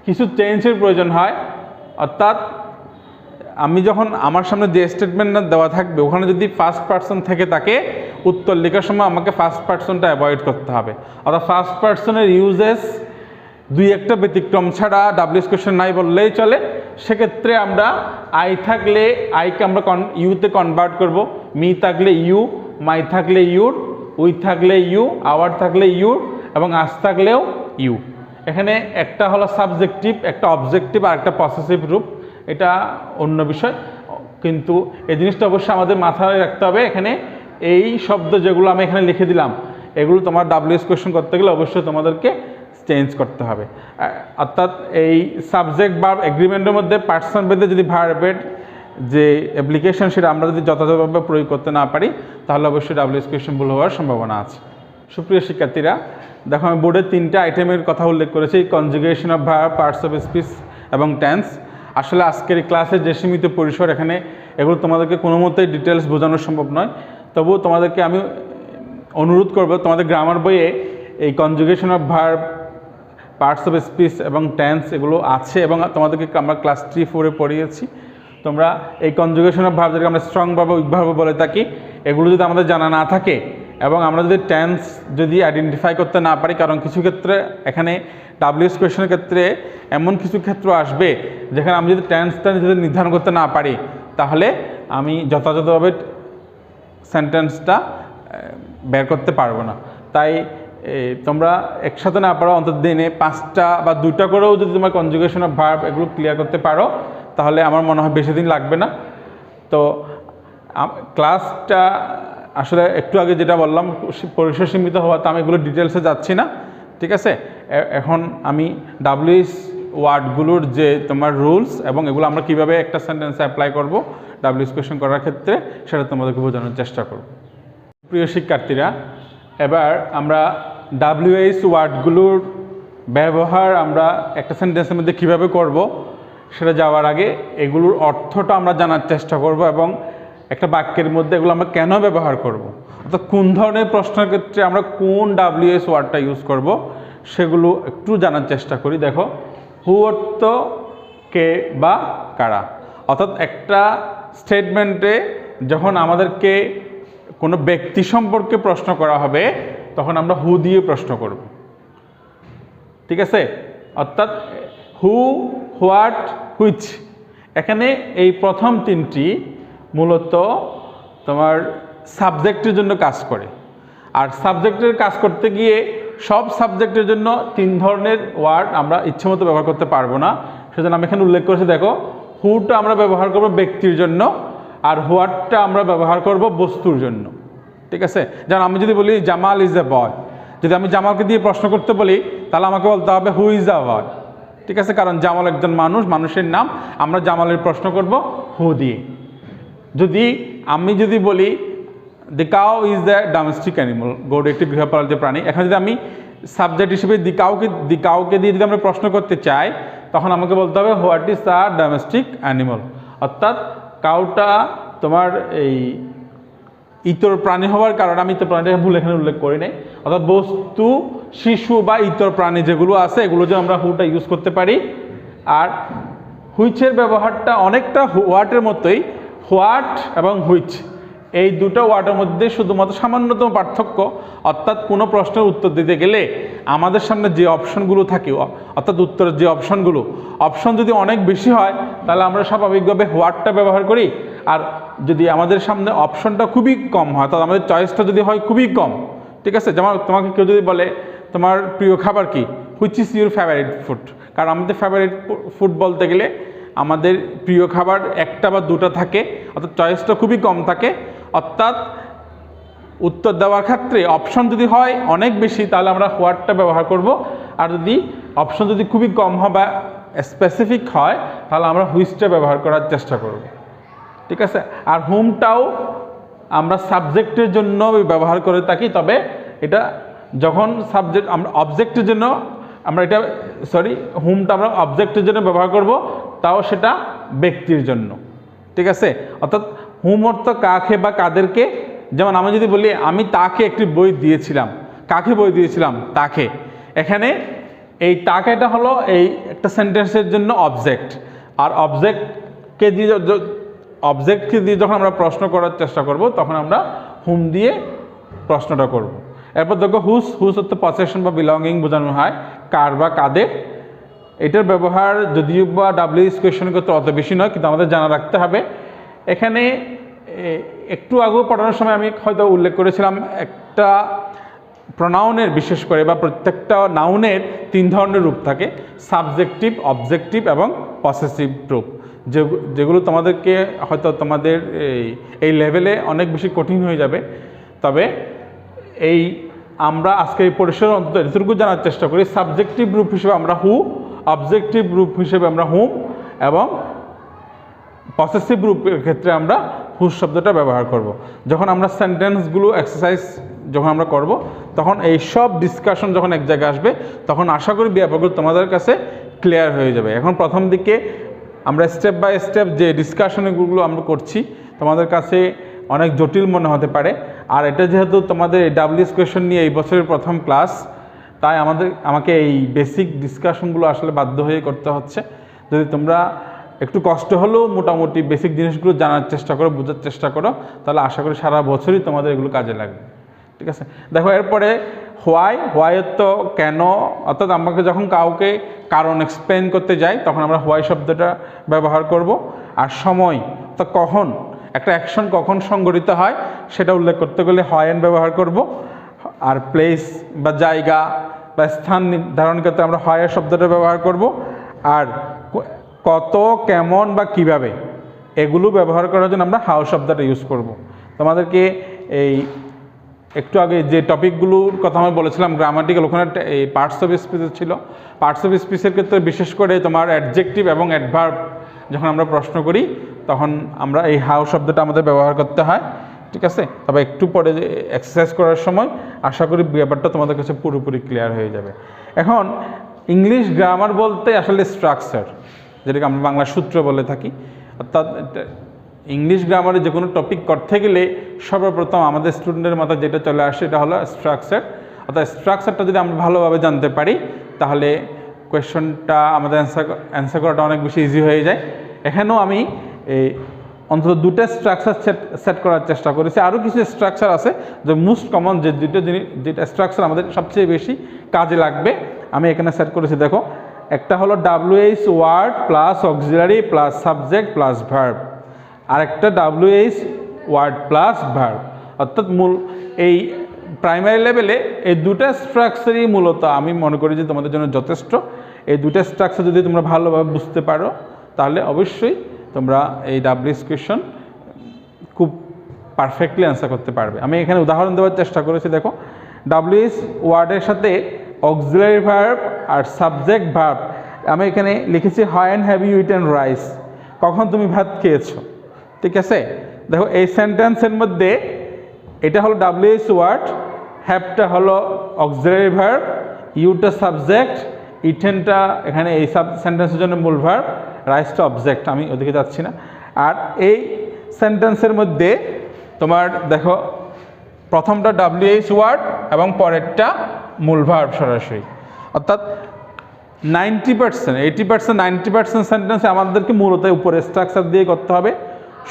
কিছু চেঞ্জের প্রয়োজন হয়। অর্থাৎ আমি যখন আমার সামনে যে স্টেটমেন্টটা দেওয়া থাকবে ওখানে যদি ফার্স্ট পার্সন থেকে থাকে, উত্তর লেখার সময় আমাকে ফার্স্ট পার্সনটা অ্যাভয়েড করতে হবে। অর্থাৎ ফার্স্ট পার্সনের ইউজেস 2-1টা ব্যতিক্রম ছাড়া ডাব্লিউএস কোয়েশন নাই বললেই চলে। সেক্ষেত্রে আমরা আই থাকলে আইকে আমরা ইউতে কনভার্ট করব, মি থাকলে ইউ, মাই থাকলে ইউর, উই থাকলে ইউ, আওয়ার থাকলে ইউর, এবং আস থাকলেও ইউ। এখানে একটা হলো সাবজেক্টিভ, একটা অবজেক্টিভ আর একটা পসেসিভ রূপ, এটা অন্য বিষয়। কিন্তু এই জিনিসটা অবশ্যই আমাদের মাথায় রাখতে হবে। এখানে এই শব্দ যেগুলো আমি এখানে লিখে দিলাম এগুলো তোমার ডাব্লিউএস কোয়েশন করতে গেলে অবশ্যই তোমাদেরকে চেঞ্জ করতে হবে। অর্থাৎ এই সাবজেক্ট ভার্ব এগ্রিমেন্টের মধ্যে পার্সন ভেদে যদি ভার্বের যে অ্যাপ্লিকেশন সেটা আমরা যদি যথাযথভাবে প্রয়োগ করতে না পারি তাহলে অবশ্যই ডাব্লিউএস কোয়েশন ভুল হওয়ার সম্ভাবনা আছে। সুপ্রিয় শিক্ষার্থীরা, দেখো আমি বোর্ডে 3টা আইটেমের কথা উল্লেখ করেছি, conjugation of verb, parts of speech এবং টেন্স। আসলে আজকের ক্লাসের যে সীমিত পরিসর, এখানে এগুলো তোমাদেরকে কোনো মতেই ডিটেলস বোঝানো সম্ভব নয়। তবুও তোমাদেরকে আমি অনুরোধ করব, তোমাদের গ্রামার বইয়ে এই conjugation of verb, parts of speech এবং টেন্স এগুলো আছে, এবং তোমাদেরকে আমরা ক্লাস 3-4-এ পড়িয়েছি। তোমরা এই কনজুগেশন অফ ভার্ব, যেটাকে আমরা স্ট্রং ভার্ব, উইক ভার্ব বলে থাকি, এগুলো যদি আমাদের জানা না থাকে এবং আমরা যদি টেন্স যদি আইডেন্টিফাই করতে না পারি, কারণ কিছু ক্ষেত্রে এখানে ডাব্লিউএস কোয়েশনের ক্ষেত্রে এমন কিছু ক্ষেত্র আসবে যেখানে আমি যদি টেন্সটা যদি নির্ধারণ করতে না পারি তাহলে আমি যথাযথভাবে সেন্টেন্সটা বের করতে পারবো না। তাই তোমরা একসাথে না পারো, অন্তত দিনে 5টা বা 2টা করেও যদি তোমার কনজুগেশন অফ ভার্ব এগুলো ক্লিয়ার করতে পারো তাহলে আমার মনে হয় বেশি দিন লাগবে না। তো ক্লাসটা আসলে একটু আগে যেটা বললাম পরিসর সীমিত হওয়াতে আমি এগুলো ডিটেলসে যাচ্ছি না। ঠিক আছে, এখন আমি ডাব্লিউএস ওয়ার্ডগুলোর যে তোমার রুলস এবং এগুলো আমরা কীভাবে একটা সেন্টেন্সে অ্যাপ্লাই করব ডাব্লিউএস কোয়েশন করার ক্ষেত্রে সেটা তোমাদেরকে বোঝানোর চেষ্টা করব। প্রিয় শিক্ষার্থীরা, এবার আমরা ডাব্লিউএস ওয়ার্ডগুলোর ব্যবহার আমরা একটা সেন্টেন্সের মধ্যে কীভাবে করব সেটা যাওয়ার আগে এগুলোর অর্থটা আমরা জানার চেষ্টা করব, এবং একটা বাক্যের মধ্যে এগুলো আমরা কেন ব্যবহার করব, অর্থাৎ কোন ধরনের প্রশ্নের ক্ষেত্রে আমরা কোন ডাব্লিউএস ওয়ার্ডটা ইউজ করব সেগুলো একটু জানার চেষ্টা করি। দেখো, হু অর্থ কে বা কারা, অর্থাৎ একটা স্টেটমেন্টে যখন আমাদেরকে কোনো ব্যক্তি সম্পর্কে প্রশ্ন করা হবে তখন আমরা হু দিয়ে প্রশ্ন করব। ঠিক আছে, অর্থাৎ হু, হোয়াট, হুইচ, এখানে এই প্রথম 3টি মূলত তোমার সাবজেক্টের জন্য কাজ করে। আর সাবজেক্টের কাজ করতে গিয়ে সব সাবজেক্টের জন্য 3 ধরনের ওয়ার্ড আমরা ইচ্ছেমতো ব্যবহার করতে পারবো না। সেজন্য আমি এখানে উল্লেখ করেছি, দেখো, হুটা আমরা ব্যবহার করব ব্যক্তির জন্য আর হোয়াটটা আমরা ব্যবহার করব বস্তুর জন্য। ঠিক আছে, যেমন আমি যদি বলি জামাল ইজ এ বয়, যদি আমি জামালকে দিয়ে প্রশ্ন করতে বলি তাহলে আমাকে বলতে হবে হু ইজ আ বয়। ঠিক আছে, কারণ জামাল একজন মানুষ, মানুষের নাম, আমরা জামালের প্রশ্ন করব হু দিয়ে। আমি যদি বলি the cow is the domestic animal, গরু একটি গৃহপালিত প্রাণী, এখন যদি আমি সাবজেক্ট হিসেবে দি কাউকে দিয়ে যদি আমরা প্রশ্ন করতে চাই তখন আমাকে বলতে হবে what is the domestic animal, অর্থাৎ কাউটা তোমার এই ইতর প্রাণী হওয়ার কারণে আমি ইতর প্রাণীটাকে ভুল এখানে উল্লেখ করি নাই, অর্থাৎ বস্তু, শিশু বা ইতর প্রাণী যেগুলো আছে এগুলো যে আমরা হুটা ইউজ করতে পারি। আর হুইচের ব্যবহারটা অনেকটা হোয়াটের মতোই, হোয়াট এবং হুইচ এই দুটো ওয়ার্ডের মধ্যে শুধুমাত্র সামান্যতম পার্থক্য, অর্থাৎ কোনো প্রশ্নের উত্তর দিতে গেলে আমাদের সামনে যে অপশনগুলো থাকে, অর্থাৎ উত্তরের যে অপশন যদি অনেক বেশি হয় তাহলে আমরা স্বাভাবিকভাবে হোয়াটটা ব্যবহার করি। আর যদি আমাদের সামনে অপশনটা খুবই কম হয়, তাহলে আমাদের চয়েসটা যদি হয় খুবই কম, ঠিক আছে, যেমন তোমাকে কেউ যদি বলে তোমার প্রিয় খাবার কি, which is your favourite food, কারণ আমাদের ফেভারিট ফুড বলতে গেলে আমাদের প্রিয় খাবার একটা বা দুটা থাকে, অর্থাৎ চয়েসটা খুবই কম থাকে। অর্থাৎ উত্তর দেওয়ার ক্ষেত্রে অপশন যদি হয় অনেক বেশি তাহলে আমরা হোয়াটটা ব্যবহার করব, আর যদি অপশন যদি খুবই কম হয় বা স্পেসিফিক হয় তাহলে আমরা হুইচটা ব্যবহার করার চেষ্টা করব, ঠিক আছে। আর হুমটাও আমরা সাবজেক্টের জন্য ব্যবহার করে থাকি, তবে এটা যখন সাবজেক্ট আমরা অবজেক্টের জন্য আমরা এটা হুমটা আমরা অবজেক্টের জন্য ব্যবহার করব, তাও সেটা ব্যক্তির জন্য, ঠিক আছে। অর্থাৎ হুম অর্থ কাকে বা কাদেরকে, যেমন আমি যদি বলি আমি তাকে একটি বই দিয়েছিলাম, কাকে বই দিয়েছিলাম, তাকে, এখানে এই তাকেটা হলো এই একটা সেন্টেন্সের জন্য অবজেক্ট, আর অবজেক্টকে দিয়ে যখন আমরা প্রশ্ন করার চেষ্টা করব তখন আমরা হুম দিয়ে প্রশ্নটা করব। এরপর দেখো হুস অর্থ পসেশন বা বিলঙ্গিং বোঝানো হয়, কার বা কাদের। এটার ব্যবহার যদিও বা ডাব্লিউএস কোয়েশ্চন করতে অত বেশি নয়, কিন্তু আমাদের জানা রাখতে হবে। এখানে একটু আগেও পড়ানোর সময় আমি হয়তো উল্লেখ করেছিলাম একটা প্রনাউনের বিশেষ করে বা প্রত্যেকটা নাউনের 3 ধরনের রূপ থাকে, সাবজেক্টিভ, অবজেক্টিভ এবং পসেসিভ রূপ, যেগুলো তোমাদেরকে হয়তো তোমাদের এই লেভেলে অনেক বেশি কঠিন হয়ে যাবে। তবে আমরা আজকে এই পরিসরে অন্তত এতটুকু জানার চেষ্টা করি, সাবজেক্টিভ রূপ হিসেবে আমরা হু, অবজেক্টিভ রূপ হিসেবে আমরা হুম, এবং পসেসিভ রূপের ক্ষেত্রে আমরা হুস শব্দটা ব্যবহার করব। যখন আমরা সেন্টেন্সগুলো এক্সারসাইজ যখন আমরা করব তখন এই সব ডিসকাশন যখন এক জায়গায় আসবে তখন আশা করি ব্যাপারগুলো তোমাদের কাছে ক্লিয়ার হয়ে যাবে। এখন প্রথম দিকে আমরা স্টেপ বাই স্টেপ যে ডিসকাশনগুলো আমরা করছি তোমাদের কাছে অনেক জটিল মনে হতে পারে, আর এটা যেহেতু তোমাদের ডাব্লিউএস কোয়েশ্চন নিয়ে এই বছরের প্রথম ক্লাস, তাই আমাকে এই বেসিক ডিসকাশনগুলো আসলে বাধ্য হয়ে করতে হচ্ছে। যদি তোমরা একটু কষ্ট হলেও মোটামুটি বেসিক জিনিসগুলো জানার চেষ্টা করো, বোঝার চেষ্টা করো, তাহলে আশা করি সারা বছরই তোমাদের এগুলো কাজে লাগবে, ঠিক আছে। দেখো এরপরে হোয়াইয়ের তো কেন, অর্থাৎ আমাকে যখন কাউকে কারণ এক্সপ্লেন করতে যাই তখন আমরা হোয়াই শব্দটা ব্যবহার করব। আর সময় তো কখন একটা অ্যাকশন কখন সংঘটিত হয় সেটা উল্লেখ করতে গেলে হোয়েন ব্যবহার করব। আর প্লেস বা জায়গা বা স্থান নির্ধারণ করতে আমরা হোয়াই শব্দটা ব্যবহার করব। আর কত, কেমন বা কিভাবে এগুলো ব্যবহার করার জন্য আমরা হাউ শব্দটা ইউজ করব। তোমাদেরকে এই একটু আগে যে টপিকগুলোর কথা আমি বলেছিলাম গ্রামাটিক্যাল, ওখানে এই পার্টস অফ স্পিচ ছিল। পার্টস অফ স্পিচের ক্ষেত্রে বিশেষ করে তোমার অ্যাডজেক্টিভ এবং অ্যাডভার্ব যখন আমরা প্রশ্ন করি তখন আমরা এই হাউ শব্দটা আমাদের ব্যবহার করতে হয়, ঠিক আছে। তবে একটু পরে এক্সারসাইজ করার সময় আশা করি ব্যাপারটা তোমাদের কাছে পুরোপুরি ক্লিয়ার হয়ে যাবে। এখন ইংলিশ গ্রামার বলতে আসলে স্ট্রাকচার, যেটাকে আমরা বাংলা সূত্র বলে থাকি, অর্থাৎ ইংলিশ গ্রামারে যে কোনো টপিক করতে গেলে সর্বপ্রথম আমাদের স্টুডেন্টের মাথায় যেটা চলে আসে এটা হলো স্ট্রাকচার। অর্থাৎ স্ট্রাকচারটা যদি আমরা ভালোভাবে জানতে পারি তাহলে কোয়েশ্চনটা আমাদের অ্যান্সার করাটা অনেক বেশি ইজি হয়ে যায়। এখানেও আমি অন্তত 2টা স্ট্রাকচার সেট করার চেষ্টা করেছি। আরও কিছু স্ট্রাকচার আছে যে মোস্ট কমন যেটা স্ট্রাকচার আমাদের সবচেয়ে বেশি কাজে লাগবে আমি এখানে সেট করেছি। দেখো, একটা হলো WH word plus auxiliary plus subject plus verb, আর একটা WH ওয়ার্ড প্লাস ভার্ব। অর্থাৎ এই প্রাইমারি লেভেলে এই 2টা স্ট্রাকচারই মূলত আমি মনে করি যে তোমাদের জন্য যথেষ্ট। এই 2টা স্ট্রাকচার যদি তোমরা ভালোভাবে বুঝতে পারো তাহলে অবশ্যই তোমরা এই ডাব্লিউএস কোয়েশ্চন খুব পারফেক্টলি অ্যান্সার করতে পারবে। আমি এখানে উদাহরণ দেওয়ার চেষ্টা করেছি। দেখো, WH ওয়ার্ডের সাথে অক্সিলারি ভার্ব আর সাবজেক্ট ভার্ব আমি এখানে লিখেছি when have you eaten rice, কখন তুমি ভাত খেয়েছো, ঠিক আছে। দেখো এই সেন্টেন্সের মধ্যে এটা হলো WH ওয়ার্ড, হ্যাভটা হলো অক্সিলারি ভার্ব, ইউটা সাবজেক্ট, ইটেনটা এখানে এই সেন্টেন্সের জন্য মূল ভার্ব, রাইসটা অবজেক্ট, আমি ওদিকে যাচ্ছি না। আর এই সেন্টেন্সের মধ্যে তোমার দেখো প্রথমটা WH ওয়ার্ড এবং পরেরটা মূল ভার্ব সরাসরি। অর্থাৎ 90%, 80%, 90% সেন্টেন্সে আমাদেরকে মূলত উপরে স্ট্রাকচার দিয়ে করতে হবে।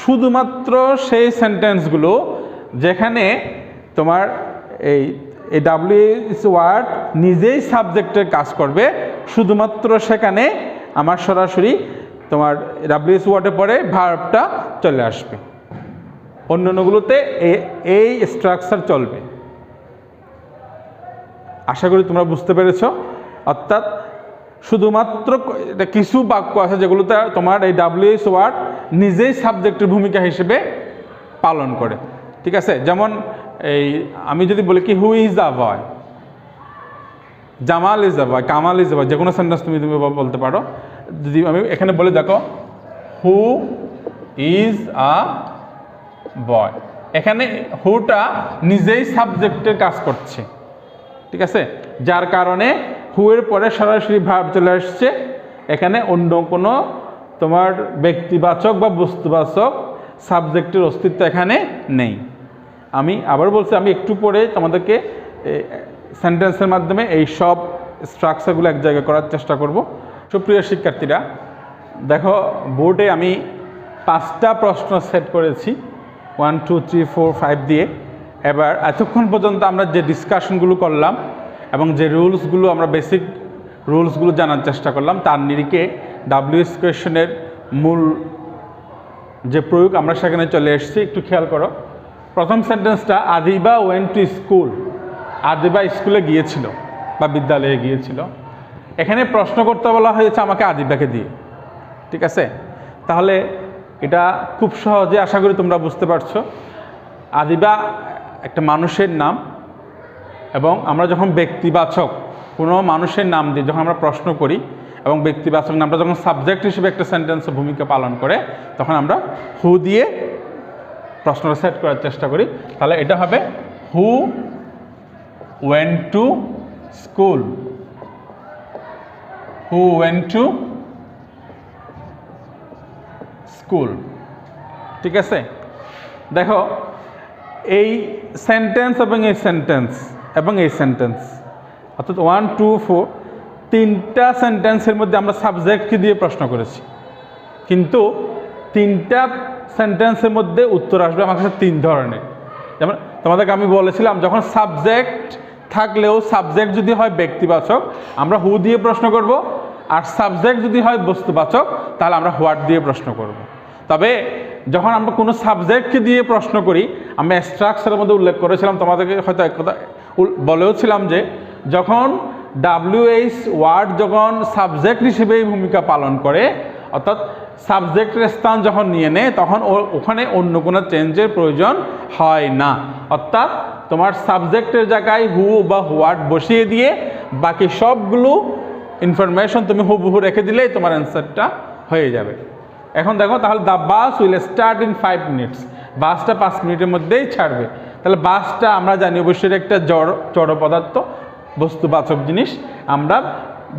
শুধুমাত্র সেই সেন্টেন্সগুলো যেখানে তোমার এই WH ওয়ার্ড নিজেই সাবজেক্টের কাজ করবে, শুধুমাত্র সেখানে আমার সরাসরি তোমার WH ওয়ার্ডের পরে ভার্বটা চলে আসবে। অন্যান্যগুলোতে এই স্ট্রাকচার চলবে। আশা করি তোমরা বুঝতে পেরেছ। অর্থাৎ শুধুমাত্র কিছু বাক্য আছে যেগুলোতে তোমার এই WH ওয়ার্ড নিজেই সাবজেক্টের ভূমিকা হিসেবে পালন করে, ঠিক আছে? যেমন এই আমি যদি বলি কি who is a boy, Jamal is a boy, Kamal is a boy, যে কোনো সেন্টেন্স তুমি বলতে পারো। যদি আমি এখানে বলে দেখো হু ইজ আ বয়, এখানে হুটা নিজেই সাবজেক্টের কাজ করছে, ঠিক আছে? যার কারণে হু এর পরে সরাসরি ভার্ব চলে আসছে। এখানে অন্য কোনো তোমার ব্যক্তিবাচক বা বস্তুবাচক সাবজেক্টের অস্তিত্ব এখানে নেই। আমি আবার বলছি, আমি একটু পরে তোমাদেরকে সেন্টেন্সের মাধ্যমে এই সব স্ট্রাকচারগুলো এক জায়গায় করার চেষ্টা করব। সুপ্রিয় শিক্ষার্থীরা, দেখো বোর্ডে আমি 5টা প্রশ্ন সেট করেছি 1 2 3 4 5 দিয়ে। এবার এতক্ষণ পর্যন্ত আমরা যে ডিসকাশনগুলো করলাম এবং যে রুলসগুলো আমরা বেসিক রুলসগুলো জানার চেষ্টা করলাম, তার নিরিখে WH কোয়েশনের মূল যে প্রয়োগ আমরা সেখানে চলে এসেছি। একটু খেয়াল করো, প্রথম সেন্টেন্সটা Adiba went to school, Adiba স্কুলে গিয়েছিল বা বিদ্যালয়ে গিয়েছিল। এখানে প্রশ্ন করতে বলা হয়েছে আমাকে আদিবাকে দিয়ে, ঠিক আছে? তাহলে এটা খুব সহজে আশা করি তোমরা বুঝতে পারছো। আদিবা একটা মানুষের নাম, এবং আমরা যখন ব্যক্তিবাচক কোনো মানুষের নাম দিয়ে যখন আমরা প্রশ্ন করি এবং ব্যক্তিবাচক নামটা যখন সাবজেক্ট হিসেবে একটা সেন্টেন্সের ভূমিকা পালন করে, তখন আমরা হু দিয়ে প্রশ্নটা সেট করার চেষ্টা করি। তাহলে এটা হবে হু went to school, who went to school, ঠিক আছে? দেখো এই সেন্টেন্স এবং এই সেন্টেন্স এবং এই সেন্টেন্স, অর্থাৎ 1 2 4 তিনটা সেন্টেন্সের মধ্যে আমরা সাবজেক্টকে দিয়ে প্রশ্ন করেছি, কিন্তু তিনটা সেন্টেন্সের মধ্যে উত্তর আসবে আমার কাছে 3 ধরনের। যেমন তোমাদেরকে আমি বলেছিলাম, যখন সাবজেক্ট থাকলেও সাবজেক্ট যদি হয় ব্যক্তিবাচক আমরা হু দিয়ে প্রশ্ন করব, আর সাবজেক্ট যদি হয় বস্তুবাচক তাহলে আমরা হোয়াট দিয়ে প্রশ্ন করব। তবে যখন আমরা কোনো সাবজেক্টকে দিয়ে প্রশ্ন করি, আমরা স্ট্রাকচারের মধ্যে উল্লেখ করেছিলাম, তোমাদেরকে হয়তো এক কথা বলেওছিলাম যে যখন WH ওয়ার্ড যখন সাবজেক্ট হিসেবে ভূমিকা পালন করে, অর্থাৎ সাবজেক্টের স্থান যখন নিয়ে নেয়, তখন ওখানে অন্য কোনো চেঞ্জের প্রয়োজন হয় না। অর্থাৎ তোমার সাবজেক্টের জায়গায় হু বা হোয়াট বসিয়ে দিয়ে বাকি সবগুলো ইনফরমেশন তুমি হুবহু রেখে দিলেই তোমার অ্যান্সারটা হয়ে যাবে। এখন দেখো, তাহলে the bus will start in 5 minutes, বাসটা 5 মিনিটের মধ্যেই ছাড়বে। তাহলে বাসটা আমরা জানি অবশ্যই একটা জড় পদার্থ, বস্তুবাচক জিনিস। আমরা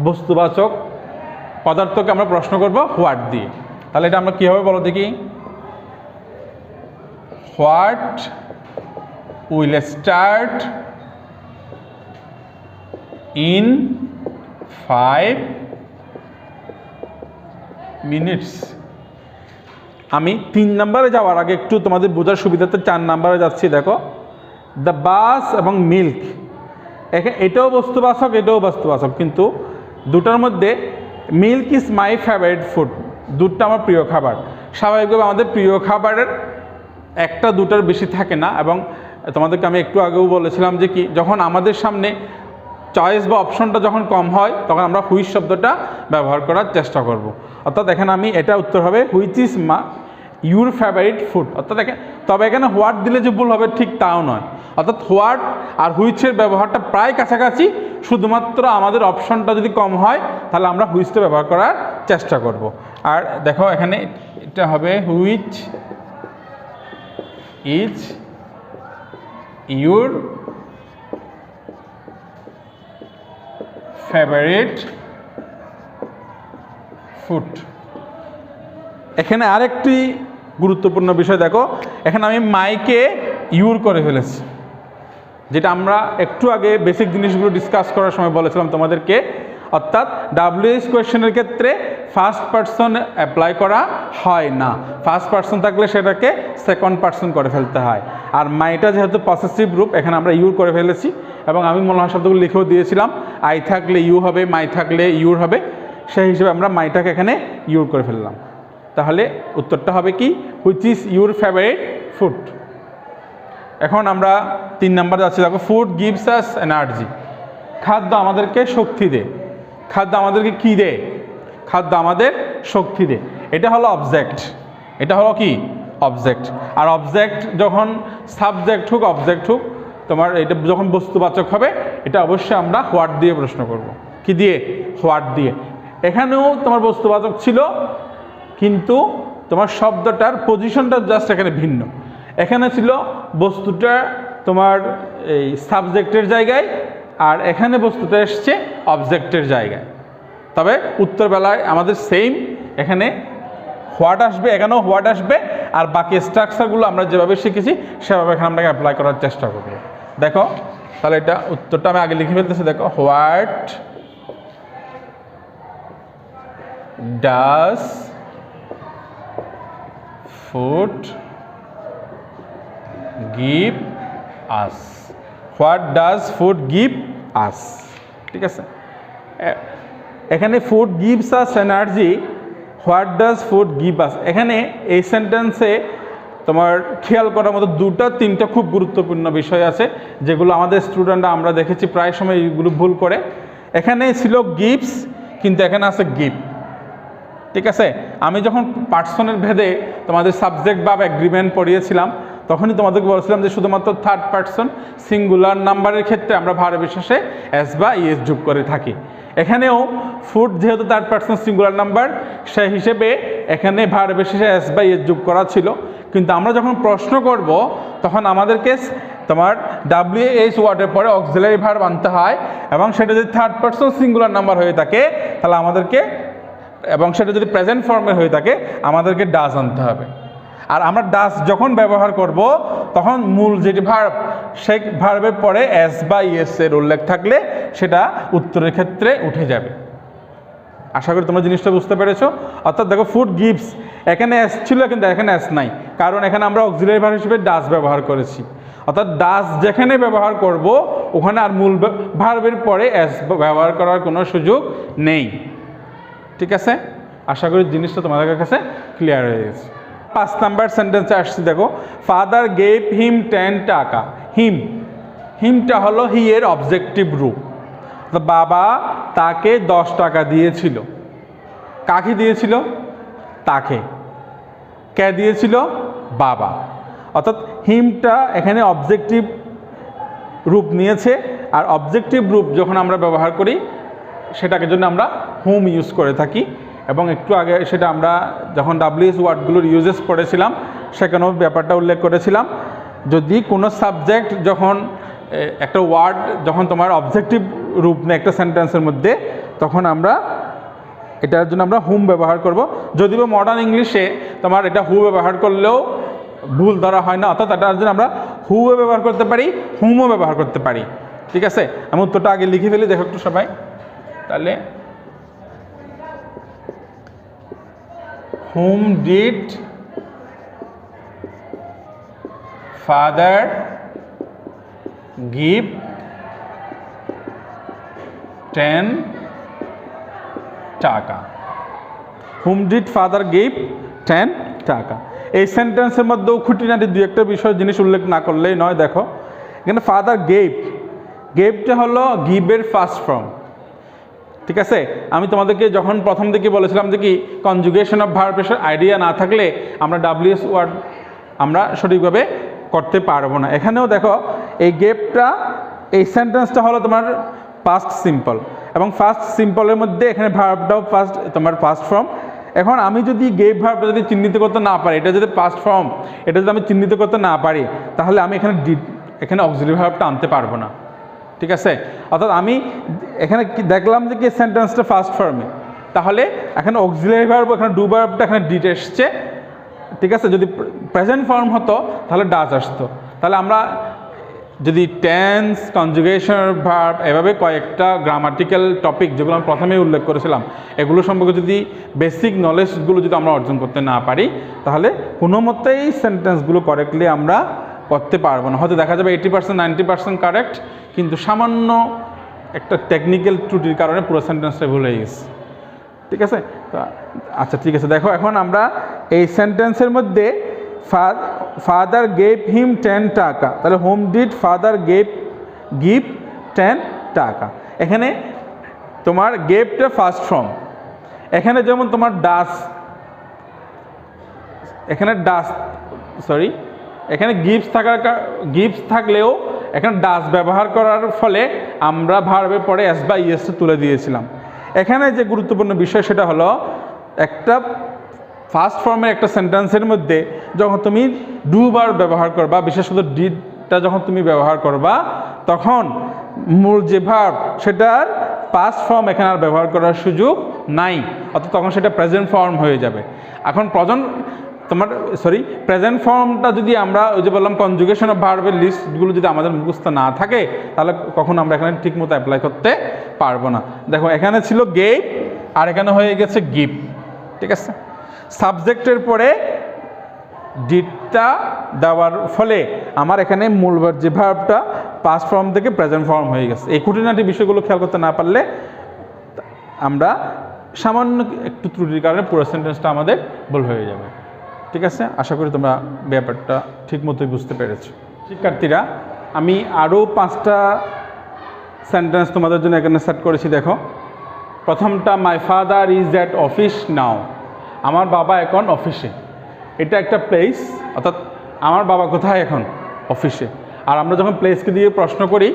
বস্তুবাচক পদার্থকে আমরা প্রশ্ন করব হোয়াট দিয়ে। তাহলে এটা আমরা কীভাবে বলো দেখি, what will start in 5 minutes. আমি 3 নম্বরে যাওয়ার আগে একটু তোমাদের বোঝার সুবিধাতে 4 নম্বরে যাচ্ছি। দেখো, দ্য বাস এবং মিল্ক, এটাও বস্তুবাচক এটাও বস্তুবাচক, কিন্তু দুটার মধ্যে milk is my favourite food, দুধটা আমার প্রিয় খাবার। স্বাভাবিকভাবে আমাদের প্রিয় খাবারের একটা দুটার বেশি থাকে না। এবং তোমাদেরকে আমি একটু আগেও বলেছিলাম যে কি, যখন আমাদের সামনে চয়েস বা অপশনটা যখন কম হয় তখন আমরা হুইচ শব্দটা ব্যবহার করার চেষ্টা করব। অর্থাৎ এখানে আমি এটা উত্তর হবে which is your favourite food. অর্থাৎ তবে এখানে হোয়াট দিলে যে ভুল হবে ঠিক তাও নয়। অর্থাৎ হোয়াট আর হুইচের ব্যবহারটা প্রায় কাছাকাছি, শুধুমাত্র আমাদের অপশনটা যদি কম হয় তাহলে আমরা হুইচটা ব্যবহার করার চেষ্টা করব। আর দেখো এখানে এটা হবে which is your favourite food. এখানে আরেকটি গুরুত্বপূর্ণ বিষয় দেখো, এখানে আমি মাইকে ইউর করে ফেলেছি। যেটা আমরা একটু আগে বেসিক জিনিসগুলো ডিসকাস করার সময় বলেছিলাম তোমাদেরকে, অর্থাৎ WH কোয়েশ্চেনের ক্ষেত্রে ফার্স্ট পারসন অ্যাপ্লাই করা হয় না, ফার্স্ট পারসন থাকলে সেটাকে সেকেন্ড পারসন করে ফেলতে হয়। আর মাইটা যেহেতু পসেসিভ রূপ, এখানে আমরা ইউর করে ফেলেছি এবং আমি মনে হয় শব্দগুলো লিখেও দিয়েছিলাম, আই থাকলে ইউ হবে, মাই থাকলে ইউর হবে, সেই হিসেবে আমরা মাইটাকে এখানে ইউর করে ফেললাম। তাহলে উত্তরটা হবে কি, which is your favourite food. এখন আমরা 3 নাম্বার যাচ্ছি, দেখো ফুড গিভস আস এনার্জি। খাদ্য আমাদেরকে শক্তি দেয়। খাদ্য আমাদেরকে কি দেয়? খাদ্য আমাদের শক্তি দেয়। এটা হলো অবজেক্ট, এটা হলো কি অবজেক্ট। আর অবজেক্ট যখন সাবজেক্ট হোক অবজেক্ট হোক, তোমার এটা যখন বস্তুবাচক হবে, এটা অবশ্যই আমরা হোয়াট দিয়ে প্রশ্ন করব। কি দিয়ে? হোয়াট দিয়ে। এখানেও তোমার বস্তুবাচক ছিল, কিন্তু তোমার শব্দটার পজিশনটা জাস্ট এখানে ভিন্ন। এখানে ছিল বস্তুটা তোমার এই সাবজেক্টের জায়গায়, আর এখানে বস্তুটা এসছে অবজেক্টের জায়গায়। তবে উত্তরবেলায় আমাদের সেম, এখানে হোয়াট আসবে, এখানেও হোয়াট আসবে, আর বাকি স্ট্রাকচারগুলো আমরা যেভাবে শিখেছি সেভাবে এখানে আমরা অ্যাপ্লাই করার চেষ্টা করব। দেখো তাহলে এটা উত্তরটা আমি আগে লিখে ফেলতেছি। দেখো, what does food give us. What does food give us, ঠিক আছে। এখানে food gives us energy, what does food give us, এখানে এই সেন্টেন্সে তোমার খেয়াল করার মতো 2-3টা খুব গুরুত্বপূর্ণ বিষয় আছে, যেগুলো আমাদের স্টুডেন্টরা আমরা দেখেছি প্রায় সময় এইগুলো ভুল করে। এখানে ছিল গিভস, কিন্তু এখানে আছে গিভ, ঠিক আছে। আমি যখন পার্সনের ভেদে তোমাদের সাবজেক্ট বা এগ্রিমেন্ট পড়িয়েছিলাম, তখনই তোমাদেরকে বলেছিলাম যে শুধুমাত্র থার্ড পার্সন সিঙ্গুলার নাম্বারের ক্ষেত্রে আমরা ভার্ব বিশেষে এস বা ইএস যোগ করে থাকি। এখানেও ফুড যেহেতু থার্ড পার্সন সিঙ্গুলার নাম্বার, সেই হিসেবে এখানে ভার্ব বিশেষে এস বা ইএস যোগ করা ছিল। কিন্তু আমরা যখন প্রশ্ন করব, তখন আমাদেরকে তোমার WH ওয়ার্ডের পরে অক্সিলারি ভার্ব আনতে হয়, এবং সেটা যদি থার্ড পার্সন সিঙ্গুলার নাম্বার হয়ে থাকে তাহলে আমাদেরকে, এবং সেটা যদি প্রেজেন্ট ফর্মে হয়ে থাকে আমাদেরকে ডাজ আনতে হবে। আর আমরা ডাজ যখন ব্যবহার করব, তখন মূল যেটি ভার্ব, সেই ভার্বের পরে এস বা ইএস এর উল্লেখ থাকলে সেটা উত্তরের ক্ষেত্রে উঠে যাবে। আশা করি তোমরা জিনিসটা বুঝতে পেরেছো। অর্থাৎ দেখো, ফুড গিভস, এখানে এস ছিল কিন্তু এখানে এস নাই, কারণ এখানে আমরা অক্সিলারি ভার্ব হিসেবে ডাজ ব্যবহার করেছি। অর্থাৎ ডাজ যেখানে ব্যবহার করব, ওখানে আর মূল ভার্বের পরে এস ব্যবহার করার কোনো সুযোগ নেই, ঠিক আছে। আশা করি জিনিসটা তোমাদের কাছে ক্লিয়ার হয়ে গেছে। 5 নাম্বার সেন্টেন্সে আসছি, দেখো, ফাদার গেভ হিম 10 টাকা। হিমটা হলো হি এর অবজেক্টিভ রূপ। বাবা তাকে 10 টাকা দিয়েছিল। কাকে দিয়েছিল? তাকে। কে দিয়েছিল? বাবা। অর্থাৎ হিমটা এখানে অবজেক্টিভ রূপ নিয়েছে, আর অবজেক্টিভ রূপ যখন আমরা ব্যবহার করি সেটাকে জন্য আমরা হুম ইউজ করে থাকি। এবং একটু আগে সেটা আমরা যখন WH ওয়ার্ডগুলোর ইউজেস পড়েছিলাম, সেখানেও ব্যাপারটা উল্লেখ করেছিলাম। যদি কোনো সাবজেক্ট যখন একটা ওয়ার্ড যখন তোমার অবজেক্টিভ রূপ নেয় একটা সেন্টেন্সের মধ্যে, তখন আমরা এটার জন্য আমরা হুম ব্যবহার করব। যদিও মডার্ন ইংলিশে তোমার এটা হু ব্যবহার করলেও ভুল ধরা হয় না, অর্থাৎ এটার জন্য আমরা হুও ব্যবহার করতে পারি, হুমও ব্যবহার করতে পারি, ঠিক আছে। আমি উত্তরটা আগে লিখে ফেলি, দেখো একটু সবাই। তাহলে whom did father give 10 টাকা? whom did father give 10 টাকা। এই সেন্টেন্সের মধ্যেও খুঁটিনাটি 2-1টা বিষয় জিনিস উল্লেখ না করলেই নয়। দেখো এখানে ফাদার গেভটা হলো গিভের ফার্স্ট ফর্ম, ঠিক আছে। আমি তোমাদেরকে যখন প্রথম দিকে বলেছিলাম যে কি কনজুগেশন অফ ভার্বের আইডিয়া না থাকলে আমরা WH ওয়ার্ড আমরা সঠিকভাবে করতে পারবো না। এখানেও দেখো এই গেভটা, এই সেন্টেন্সটা হলো তোমার পাস্ট সিম্পল, এবং ফার্স্ট সিম্পলের মধ্যে এখানে ভার্বটাও তোমার ফার্স্ট ফর্ম। এখন আমি যদি গেভ ভার্বটা যদি চিহ্নিত করতে না পারি, এটা যদি পাস্ট ফর্ম, এটা যদি আমি চিহ্নিত করতে না পারি, তাহলে আমি এখানে অক্সিলারি ভার্বটা আনতে পারবো না, ঠিক আছে। অর্থাৎ আমি এখানে দেখলাম যে কি সেন্টেন্সটা ফার্স্ট ফর্মে, তাহলে এখানে অক্সিলারি ভার্ব, এখানে ডু ভার্বটা এখানে ডিড এসছে, ঠিক আছে। যদি প্রেজেন্ট ফর্ম হতো তাহলে ডাজ আসতো। তাহলে আমরা যদি টেন্স, কনজুগেশন, ভার্ব এভাবে কয়েকটা গ্রামাটিক্যাল টপিক যেগুলো আমি প্রথমেই উল্লেখ করেছিলাম এগুলো সম্পর্কে যদি বেসিক নলেজগুলো যদি আমরা অর্জন করতে না পারি তাহলে কোনো মতেই সেন্টেন্সগুলো কারেক্টলি আমরা করতে পারবো না। হয়তো দেখা যাবে 80% 90% কারেক্ট, কিন্তু সামান্য একটা টেকনিক্যাল ত্রুটির কারণে পুরো সেন্টেন্সটা ভুল হয়ে গেছে। ঠিক আছে? আচ্ছা ঠিক আছে, দেখো এখন আমরা এই সেন্টেন্সের মধ্যে ফাদার গেভ হিম 10 টাকা, তাহলে হোম ডিড ফাদার গিভ 10 টাকা। এখানে তোমার গেভটা ফার্স্ট ফর্ম, এখানে যেমন তোমার এখানে গিভস থাকলেও এখানে ডাস ব্যবহার করার ফলে আমরা ভার্বের পরে এস বা ইএসটা তুলে দিয়েছিলাম। এখানে যে গুরুত্বপূর্ণ বিষয় সেটা হলো একটা ফার্স্ট ফর্মের একটা সেন্টেন্সের মধ্যে যখন তুমি ডু ভার্ব ব্যবহার করবা, বিশেষ করে ডিডটা যখন তুমি ব্যবহার করবা তখন মূল যে ভার্ব সেটার পাস্ট ফর্ম এখানে আর ব্যবহার করার সুযোগ নাই, অর্থাৎ তখন সেটা প্রেজেন্ট ফর্ম হয়ে যাবে। এখন প্রেজেন্ট ফর্মটা যদি আমরা ওই যে বললাম কনজুগেশন অফ ভার্বের লিস্টগুলো যদি আমাদের মুখস্থ না থাকে তাহলে কখন আমরা এখানে ঠিকমতো অ্যাপ্লাই করতে পারবো না। দেখো এখানে ছিল গেভ আর এখানে হয়ে গেছে গিভ। ঠিক আছে? সাবজেক্টের পরে ডিডটা দেওয়ার ফলে আমার এখানে মূল যে ভার্বটা পাস্ট ফর্ম থেকে প্রেজেন্ট ফর্ম হয়ে গেছে। এই খুঁটিনাটি বিষয়গুলো খেয়াল করতে না পারলে আমরা সামান্য একটু ত্রুটির কারণে পুরো সেন্টেন্সটা আমাদের ভুল হয়ে যাবে। ঠিক আছে? আশা করি তোমরা ব্যাপারটা ঠিক মতোই বুঝতে পেরেছো। শিক্ষার্থীরা, আমি আরও 5টা সেন্টেন্স তোমাদের জন্য এখানে সেট করেছি। দেখো, প্রথমটা my father is at office নাও, আমার বাবা এখন অফিসে। এটা একটা প্লেস, অর্থাৎ আমার বাবা কোথায় এখন? অফিসে। আর আমরা যখন প্লেসকে দিয়ে প্রশ্ন করি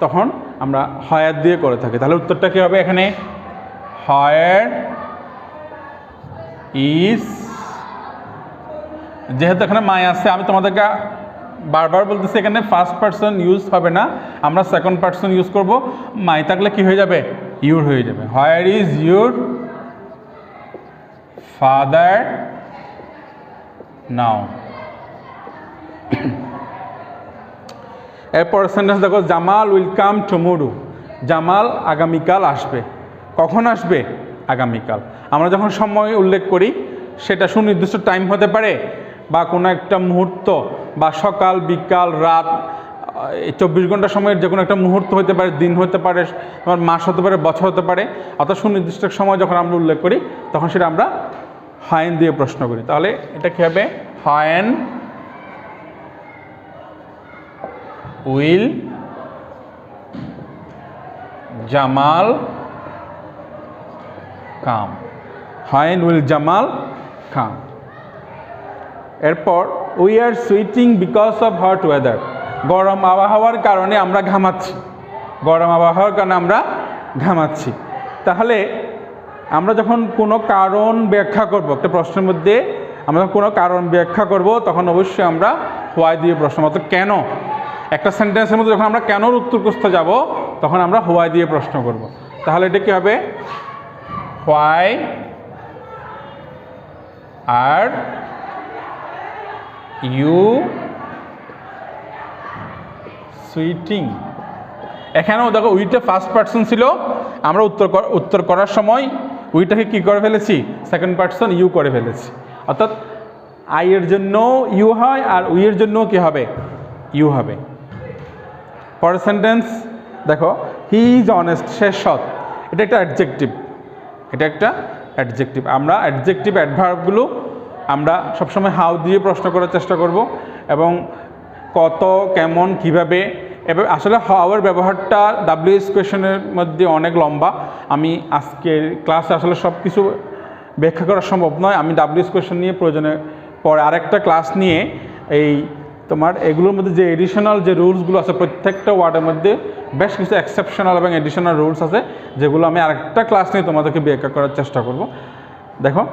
তখন আমরা হোয়ার দিয়ে করে থাকি। তাহলে উত্তরটা কী হবে? এখানে হোয়ার ইজ, যেহেতু এখানে মাই আছে আমি তোমাদেরকে বারবার বলতেছি এখানে ফার্স্ট পারসন ইউজ হবে না, আমরা সেকেন্ড পারসন ইউজ করব। মাই থাকলে কি হয়ে যাবে? ইউর হয়ে যাবে। Where is your father now. এরপর সেন্টেন্স দেখো, Jamal will come tomorrow, Jamal আগামীকাল আসবে। কখন আসবে? আগামীকাল। আমরা যখন সময় উল্লেখ করি সেটা সুনির্দিষ্ট টাইম হতে পারে বা কোনো একটা মুহূর্ত বা সকাল, বিকাল, রাত, 24 ঘন্টা সময়ের যে কোনো একটা মুহূর্ত হতে পারে, দিন হতে পারে, তোমার মাস হতে পারে, বছর হতে পারে। অর্থাৎ সুনির্দিষ্ট সময় যখন আমরা উল্লেখ করি তখন সেটা আমরা হোয়েন দিয়ে প্রশ্ন করি। তাহলে এটা কী হবে? When will Jamal come, when will Jamal come. এরপর we are sweating because of hot weather, গরম আবহাওয়ার কারণে আমরা ঘামাচ্ছি। গরম আবহাওয়ার কারণে আমরা ঘামাচ্ছি। তাহলে আমরা যখন কোনো কারণ ব্যাখ্যা করব, একটা প্রশ্নের মধ্যে আমরা কোনো কারণ ব্যাখ্যা করব তখন অবশ্যই আমরা হোয়াই দিয়ে প্রশ্ন, অর্থাৎ কেন। একটা সেন্টেন্সের মধ্যে যখন আমরা কেনর উত্তর খুঁজতে যাব তখন আমরা হোয়াই দিয়ে প্রশ্ন করব। তাহলে এটা কী হবে? Why are you sweating. এখানেও দেখো উইটা ফার্স্ট পারসন ছিল, আমরা উত্তর করার সময় উইটাকে কী করে ফেলেছি? সেকেন্ড পারসন ইউ করে ফেলেছি। অর্থাৎ আই এর জন্য ইউ হয় আর উই এর জন্যও কী হবে? ইউ হবে। পরের সেন্টেন্স দেখো, হি ইজ অনেস্ট, সে সৎ। এটা একটা অ্যাডজেক্টিভ, এটা একটা অ্যাডজেক্টিভ। আমরা অ্যাডজেক্টিভ অ্যাডভার্বগুলো আমরা সবসময় হাউ দিয়ে প্রশ্ন করার চেষ্টা করব এবং কত, কেমন, কিভাবে। এবার আসলে হাউয়ের ব্যবহারটা ডাব্লিউএস কোয়েশনের মধ্যে অনেক লম্বা, আমি আজকের ক্লাসে আসলে সব কিছু ব্যাখ্যা করা সম্ভব নয়। আমি ডাব্লিউএস কোয়েশন নিয়ে প্রয়োজনে পরে আরেকটা ক্লাস নিয়ে এই তোমার এগুলোর মধ্যে যে এডিশনাল যে রুলসগুলো আছে প্রত্যেকটা ওয়ার্ডের মধ্যে বেশ কিছু এক্সেপশনাল এবং এডিশনাল রুলস আছে যেগুলো আমি আরেকটা ক্লাস নিয়ে তোমাদেরকে ব্যাখ্যা করার চেষ্টা করব। দেখো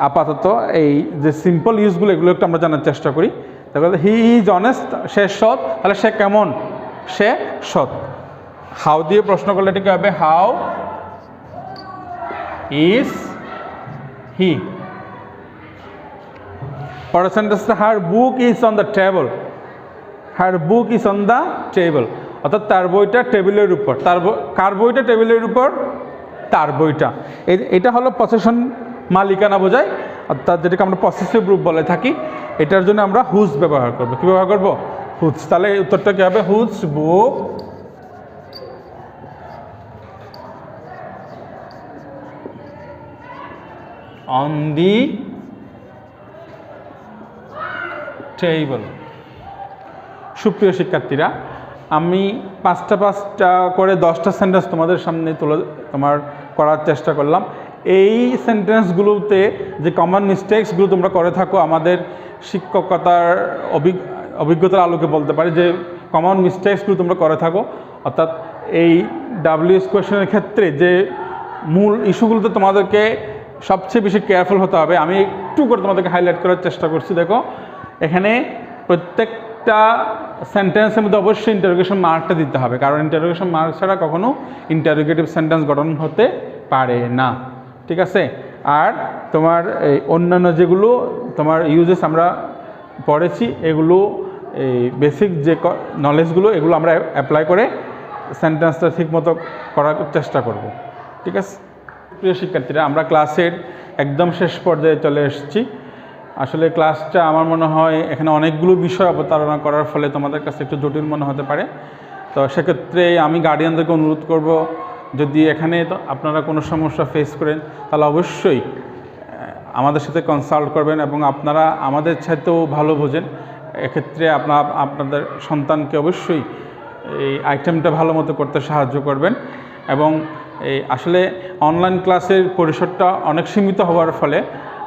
আপাতত এই যে সিম্পল ইউজগুলো এগুলো একটু আমরা জানার চেষ্টা করি। দেখো, হি ইজ অনেস্ট, সে সৎ। তাহলে সে কেমন? সে সৎ। হাউ দিয়ে প্রশ্ন করলে এটাকে হবে হাউ ইজ হি। পরের সেন্টেন্সটা her book is on the table, her book is on the table, অর্থাৎ তার বইটা টেবিলের উপর। কার বইটা টেবিলের উপর? তার বইটা। এটা হলো পসেশন, মালিকানা বোঝায়, অর্থাৎ যেটাকে আমরা পসেসিভ রূপ বলে থাকি। এটার জন্য আমরা হুজ ব্যবহার করব। কী ব্যবহার করব? হুজ। তাহলে উত্তরটা কী হবে? Whose book on the table. সুপ্রিয় শিক্ষার্থীরা, আমি 5টা করে 10টা সেন্টেন্স তোমাদের সামনে করার চেষ্টা করলাম। এই সেন্টেন্সগুলোতে যে কমন মিস্টেক্সগুলো তোমরা করে থাকো, আমাদের শিক্ষকতার অভিজ্ঞতার আলোকে বলতে পারি যে কমন মিস্টেক্সগুলো তোমরা করে থাকো, অর্থাৎ এই WS কোয়েশনের ক্ষেত্রে যে মূল ইস্যুগুলোতে তোমাদেরকে সবচেয়ে বেশি কেয়ারফুল হতে হবে, আমি একটু করে তোমাদেরকে হাইলাইট করার চেষ্টা করছি। দেখো, এখানে প্রত্যেকটা সেন্টেন্সের মধ্যে অবশ্যই ইন্টারোগেশন মার্কটা দিতে হবে, কারণ ইন্টারোগেশন মার্ক ছাড়া কখনো ইন্টারোগেটিভ সেন্টেন্স গঠন হতে পারে না। ঠিক আছে? আর তোমার এই অন্যান্য যেগুলো তোমার ইউজেস আমরা পড়েছি, এগুলো এই বেসিক যে নলেজগুলো, এগুলো আমরা অ্যাপ্লাই করে সেন্টেন্সটা ঠিকমতো করার চেষ্টা করব। ঠিক আছে? প্রিয় শিক্ষার্থীরা, আমরা ক্লাসের একদম শেষ পর্যায়ে চলে এসেছি। আসলে ক্লাসটা আমার মনে হয় এখানে অনেকগুলো বিষয় অবতারণা করার ফলে তোমাদের কাছে একটু জটিল মনে হতে পারে। তো সেক্ষেত্রে আমি গার্ডিয়ানদেরকে অনুরোধ করব, যদি এখানে তো আপনারা কোনো সমস্যা ফেস করেন, তাহলে অবশ্যই আমাদের সাথে কনসাল্ট করবেন এবং আপনারা আমাদের চাইতেও ভালো বোঝেন। এক্ষেত্রে আপনাদের সন্তানকে অবশ্যই এই আইটেমটা ভালো মতো করতে সাহায্য করবেন। এবং এই আসলে অনলাইন ক্লাসের পরিসরটা অনেক সীমিত হওয়ার ফলে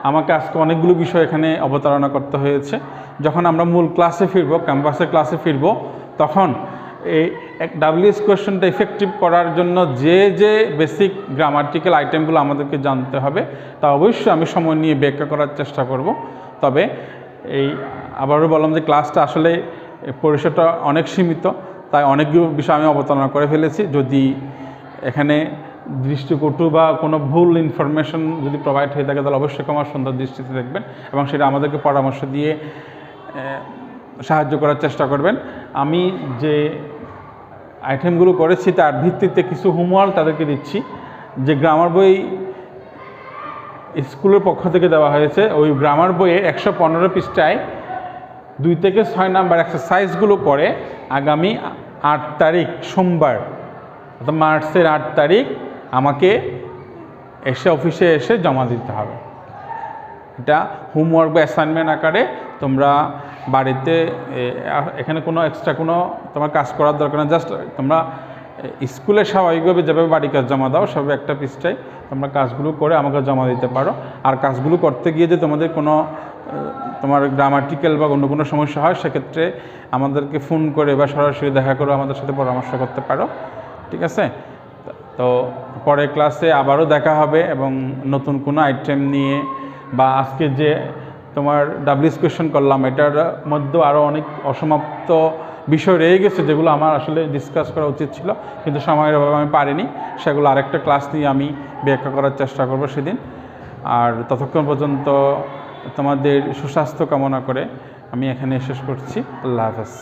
আমাকে আজকে অনেকগুলো বিষয় এখানে অবতারণা করতে হয়েছে। যখন আমরা মূল ক্লাসে ফিরব, ক্যাম্পাসের ক্লাসে ফিরব, তখন এই WS কোয়েশ্চনটা ইফেক্টিভ করার জন্য যে বেসিক গ্রামাটিক্যাল আইটেমগুলো আমাদেরকে জানতে হবে, তা অবশ্যই আমি সময় নিয়ে ব্যাখ্যা করার চেষ্টা করব। তবে এই আবারও বললাম যে ক্লাসটা আসলে পরিসরটা অনেক সীমিত, তাই অনেকগুলো বিষয় আমি অবতারণা করে ফেলেছি। যদি এখানে দৃষ্টিকটু বা কোনো ভুল ইনফরমেশন যদি প্রোভাইড হয়ে থাকে, তাহলে অবশ্যই আমার সুন্দর দৃষ্টিতে দেখবেন এবং সেটা আমাদেরকে পরামর্শ দিয়ে সাহায্য করার চেষ্টা করবেন। আমি যে আইটেমগুলো করেছি তার ভিত্তিতে কিছু হোমওয়ার্ক তাদেরকে দিচ্ছি। যে গ্রামার বই স্কুলের পক্ষ থেকে দেওয়া হয়েছে, ওই গ্রামার বইয়ে 115 পৃষ্ঠায় 2 থেকে 6 নাম্বার এক্সারসাইজগুলো করে আগামী 8 তারিখ সোমবার, অর্থাৎ মার্চের 8 তারিখ আমাকে অফিসে এসে জমা দিতে হবে। এটা হোমওয়ার্ক বা অ্যাসাইনমেন্ট আকারে তোমরা বাড়িতে, এখানে কোনো এক্সট্রা কোনো তোমার কাজ করার দরকার না। জাস্ট তোমরা স্কুলে স্বাভাবিকভাবে যেভাবে বাড়ি কাজ জমা দাও, সেভাবে একটা পৃষ্ঠায় তোমরা কাজগুলো করে আমাকে জমা দিতে পারো। আর কাজগুলো করতে গিয়ে যে তোমাদের কোনো তোমার গ্রামাটিক্যাল বা অন্য কোনো সমস্যা হয়, সেক্ষেত্রে আমাদেরকে ফোন করে বা সরাসরি দেখা করে আমাদের সাথে পরামর্শ করতে পারো। ঠিক আছে? তো পরের ক্লাসে আবারও দেখা হবে এবং নতুন কোনো আইটেম নিয়ে, বা আজকে যে তোমার WS কোয়েশ্চন করলাম, এটার মধ্যে আরও অনেক অসমাপ্ত বিষয় রয়ে গেছে যেগুলো আমার আসলে ডিসকাস করা উচিত ছিল, কিন্তু সময়ের অভাবে আমি পারিনি। সেগুলো আরেকটা ক্লাস নিয়ে আমি ব্যাখ্যা করার চেষ্টা করব সেদিন। আর ততক্ষণ পর্যন্ত তোমাদের সুস্বাস্থ্য কামনা করে আমি এখানে শেষ করছি। আল্লাহ হাফেজ।